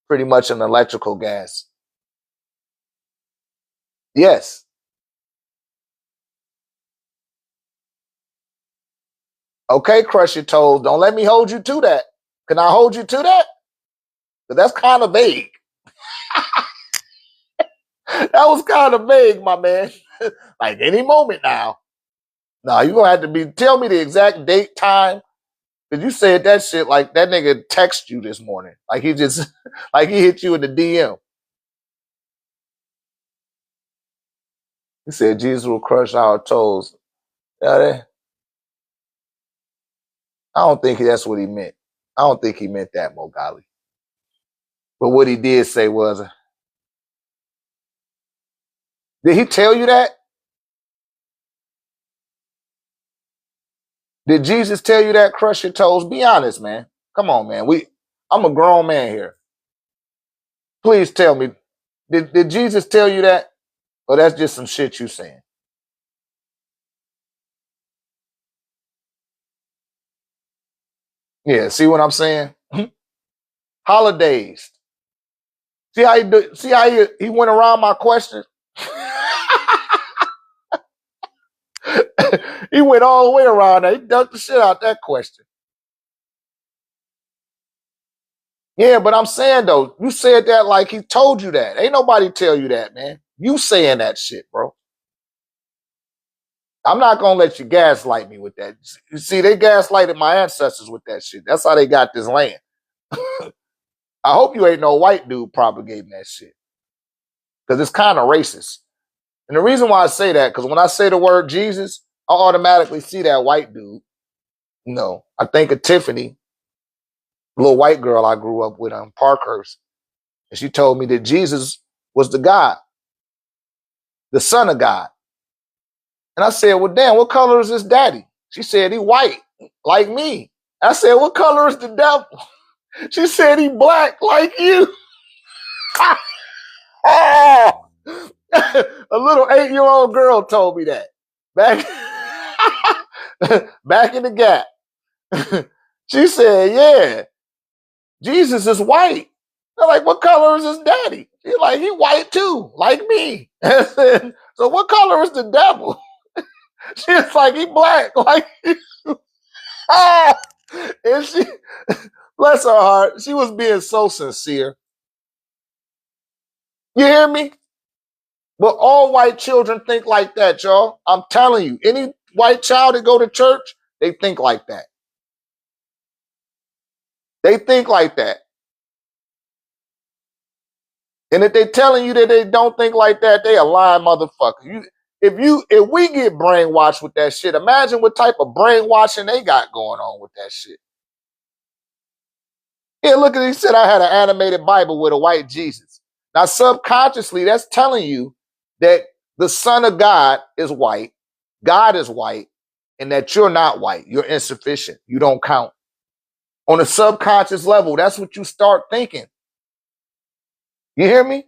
pretty much an electrical gas. Yes. Okay, crush your toes. Don't let me hold you to that. Can I hold you to that? Because that's kind of vague. That was kind of vague, my man. Like any moment now. No, you're gonna have to tell me the exact date, time. Because you said that shit like that nigga text you this morning. Like he just like he hit you in the DM. He said Jesus will crush our toes. Yeah, I don't think that's what he meant. I don't think he meant that, Mogali. But what he did say was, did he tell you that? Did Jesus tell you that? Crush your toes. Be honest, man. Come on, man. I'm a grown man here. Please tell me, did Jesus tell you that? Or that's just some shit you saying? Yeah, see what I'm saying? Holidays. See how he went around my question? He went all the way around that. He ducked the shit out that question. Yeah, but I'm saying though, you said that like he told you that. Ain't nobody tell you that, man. You saying that shit, bro. I'm not gonna let you gaslight me with that. You see, they gaslighted my ancestors with that shit. That's how they got this land. I hope you ain't no white dude propagating that shit. Because it's kind of racist. And the reason why I say that, because when I say the word Jesus, I automatically see that white dude. No, I think of Tiffany, a little white girl I grew up with on Parkhurst. And she told me that Jesus was the God, the son of God. And I said, well, damn, what color is his daddy? She said, he white, like me. I said, what color is the devil? She said, he black, like you. A little 8-year-old girl told me that. Back, back in the gap. She said, yeah, Jesus is white. They're like, what color is his daddy? He's like, he white too, like me. I said, so what color is the devil? She's like, he black, like you. And she, bless her heart, she was being so sincere. You hear me? But all white children think like that, y'all. I'm telling you, any white child that go to church, they think like that. They think like that. And if they telling you that they don't think like that, they a lying motherfucker. If we get brainwashed with that shit, imagine what type of brainwashing they got going on with that shit. Yeah, look at, he said I had an animated Bible with a white Jesus. Now, subconsciously, that's telling you that the Son of God is white, God is white, and that you're not white. You're insufficient. You don't count. On a subconscious level, that's what you start thinking. You hear me?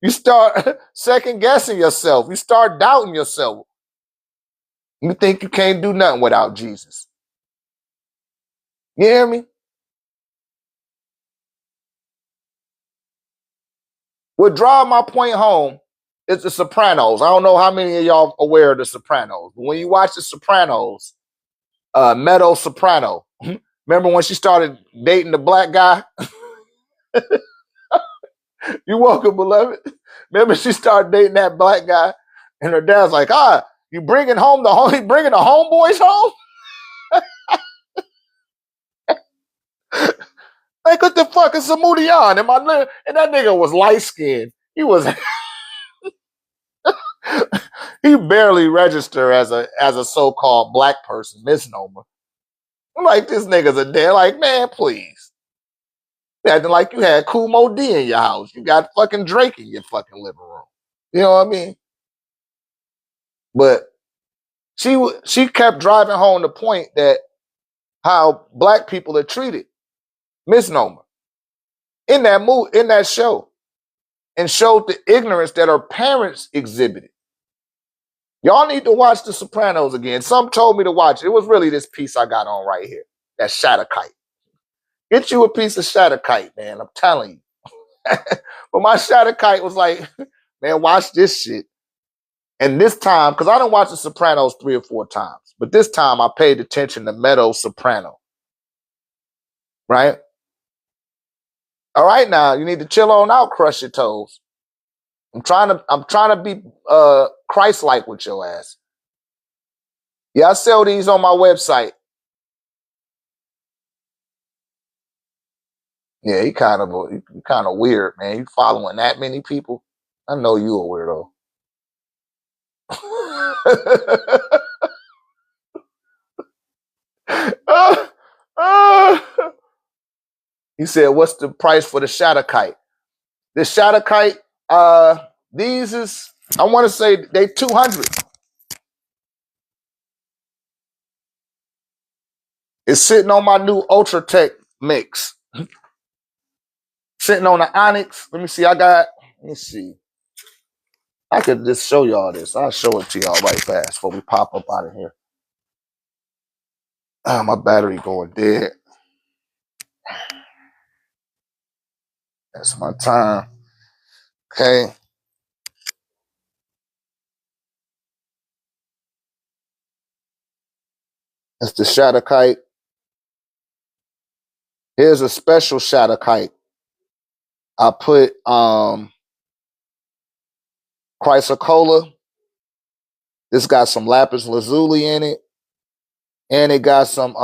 You start second guessing yourself. You start doubting yourself. You think you can't do nothing without Jesus. You hear me? What drive my point home is The Sopranos. I don't know how many of y'all are aware of The Sopranos, but when you watch The Sopranos, Meadow Soprano, remember when she started dating the black guy? You welcome, beloved. Remember she started dating that black guy, and her dad's like, you bringing the homeboys home? Like, what the fuck is Samudian? And that nigga was light skinned. He was he barely registered as a so-called black person, misnomer. I'm like, this nigga's a dad. Like, man, please. You acting like you had Kumo D in your house. You got fucking Drake in your fucking living room. You know what I mean? But she kept driving home the point that how black people are treated, misnomer, in that show, and showed the ignorance that her parents exhibited. Y'all need to watch The Sopranos again. Some told me to watch it. It was really this piece I got on right here. That Shatterkite. Get you a piece of Shatterkite, man. I'm telling you. But my Shatterkite was like, man, watch this shit. And this time, because I done watched The Sopranos 3 or 4 times, but this time I paid attention to Meadow Soprano. Right? All right, now you need to chill on out, crush your toes. I'm trying to be Christ-like with your ass. Yeah, I sell these on my website. Yeah, he kind of weird, man. You following that many people? I know you a weirdo. He said, what's the price for the Shatterkite? The Shatterkite, these is, I want to say they 200. It's sitting on my new OrgoniteTEK mix. Sitting on the Onyx. Let me see. Let me see. I could just show y'all this. I'll show it to y'all right fast before we pop up out of here. My battery going dead. That's my time. Okay. That's the Shatterkite. Here's a special Shatterkite. I put chrysocolla. This got some lapis lazuli in it. And it got some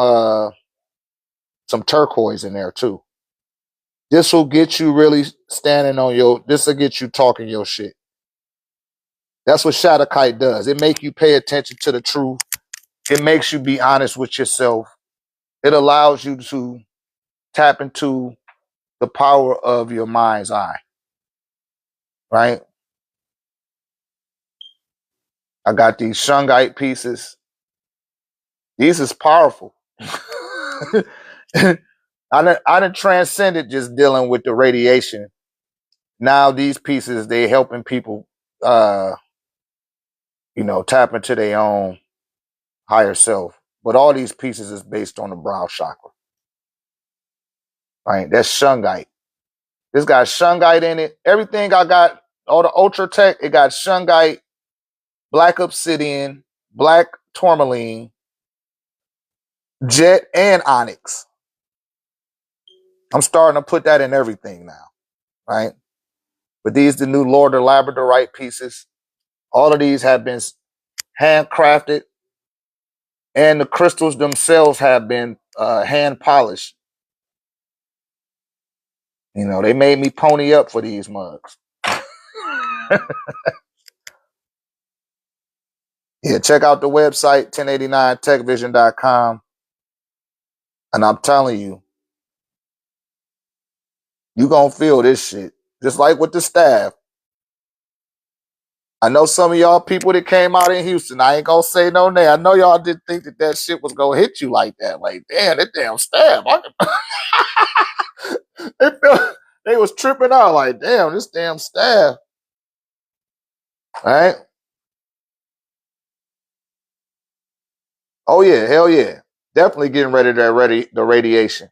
turquoise in there too. This will get you really standing on this will get you talking your shit. That's what Shatterkite does. It make you pay attention to the truth. It makes you be honest with yourself. It allows you to tap into the power of your mind's eye. Right? I got these shungite pieces. These is powerful. I done transcended just dealing with the radiation. Now these pieces, they helping people, tap into their own higher self. But all these pieces is based on the brow chakra. Right? That's shungite. This got shungite in it. Everything I got, all the OrgoniteTEK, it got shungite, black obsidian, black tourmaline, jet, and onyx. I'm starting to put that in everything now, right? But these the new Lord of Labradorite pieces. All of these have been handcrafted, and the crystals themselves have been hand polished. They made me pony up for these mugs. Yeah, check out the website, 1089techvision.com. And I'm telling you, you're going to feel this shit. Just like with the staff. I know some of y'all people that came out in Houston, I ain't going to say no name. I know y'all didn't think that shit was going to hit you like that. Like, damn, that damn staff. They was tripping out like, damn, this damn staff. All right? Oh, yeah, hell yeah. Definitely getting ready to the radiation.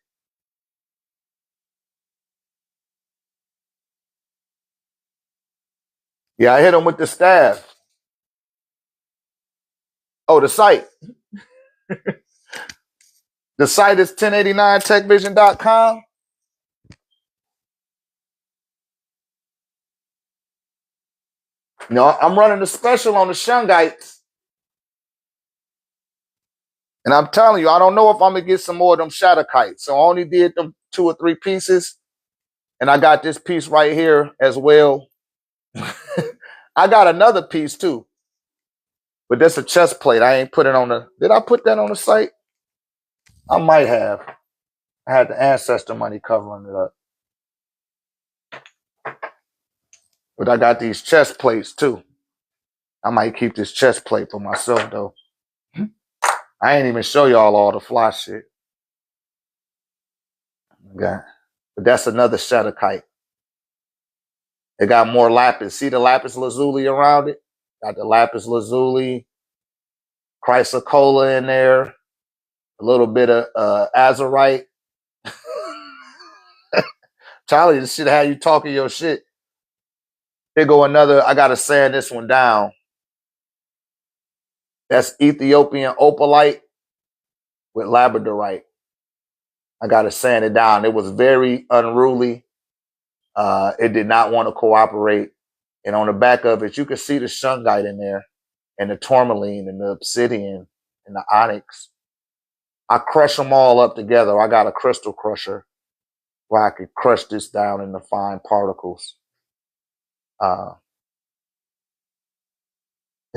Yeah, I hit them with the staff. Oh, the site. The site is 1089techvision.com. I'm running a special on the shungites. And I'm telling you, I don't know if I'm going to get some more of them Shatterkites. So I only did them 2 or 3 pieces. And I got this piece right here as well. I got another piece too. But that's a chest plate. I ain't put it on the... Did I put that on the site? I might have. I had the ancestor money covering it up. But I got these chest plates too. I might keep this chest plate for myself though. I ain't even show y'all all the fly shit. Okay. But that's another Shatterkite. It got more lapis. See the lapis lazuli around it? Got the lapis lazuli, chrysocolla in there, a little bit of azurite. Charlie, this shit how you talking your shit. Here go another. I gotta sand this one down. That's Ethiopian opalite with labradorite. I gotta sand it down. It was very unruly. It did not want to cooperate. And on the back of it, you can see the shungite in there, and the tourmaline, and the obsidian, and the onyx. I crush them all up together. I got a crystal crusher where I could crush this down into fine particles.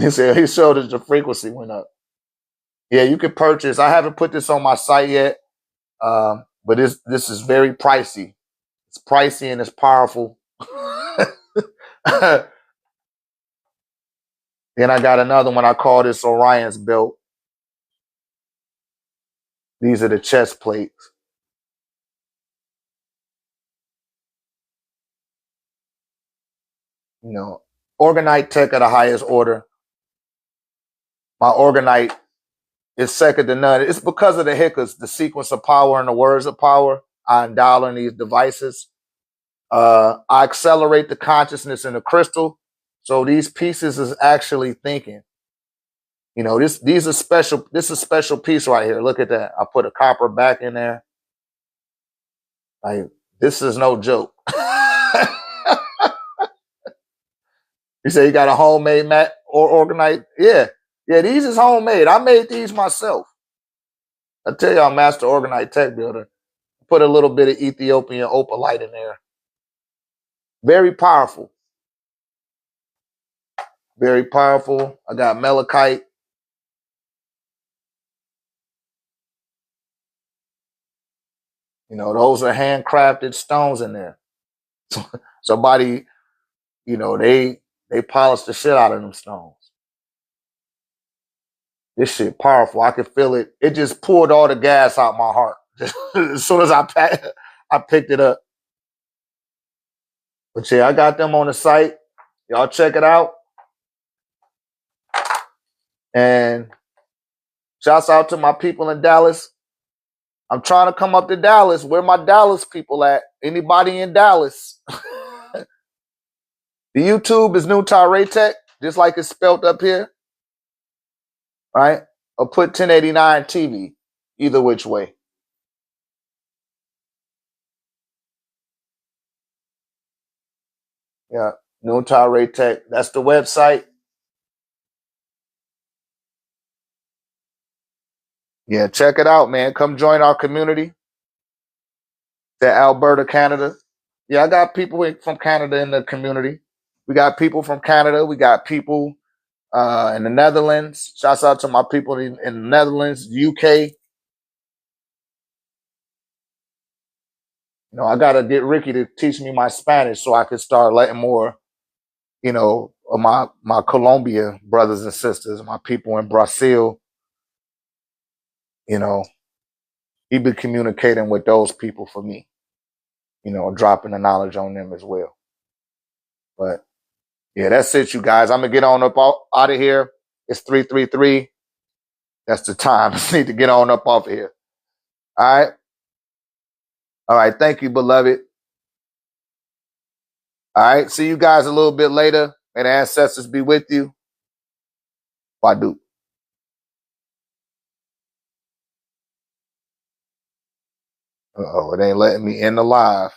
He showed us the frequency went up. Yeah, you can purchase. I haven't put this on my site yet. But this is very pricey. It's pricey and it's powerful. Then I got another one. I call this Orion's belt. These are the chest plates. You know, OrgoniteTEK at the highest order. My Orgonite is second to none. It's because of the hiccas, the sequence of power and the words of power I endow in these devices. I accelerate the consciousness in the crystal. So these pieces is actually thinking. You know, these are special. This is a special piece right here. Look at that. I put a copper back in there. Like, this is no joke. You say you got a homemade mat or organite? Yeah. Yeah, these is homemade. I made these myself. I tell you, I'm master OrgoniteTEK builder. Put a little bit of Ethiopian opalite in there. Very powerful. Very powerful. I got malachite. You know, those are handcrafted stones in there. Somebody, you know, they polished the shit out of them stones. This shit powerful. I could feel it. It just pulled all the gas out my heart. As soon as I picked it up. But yeah, I got them on the site. Y'all check it out. And shouts out to my people in Dallas. I'm trying to come up to Dallas. Where my Dallas people at? Anybody in Dallas? The YouTube is Dr.RÉ, just like it's spelled up here. Right? Or put 1089 TV. Either which way. Yeah. Dr.RÉ. That's the website. Yeah, check it out, man. Come join our community. To Alberta, Canada. Yeah, I got people from Canada in the community. We got people from Canada. We got people in the Netherlands. Shouts out to my people in the Netherlands, UK. You know, I got to get Ricky to teach me my Spanish so I can start letting more, you know, of my Colombia brothers and sisters, my people in Brazil. You know, he been communicating with those people for me. You know, dropping the knowledge on them as well. But yeah, that's it, you guys. I'm gonna get on up out of here. It's 3:33. That's the time. I need to get on up off of here. All right. All right. Thank you, beloved. All right. See you guys a little bit later. May the ancestors be with you. Wadu. Uh-oh, it ain't letting me end the live.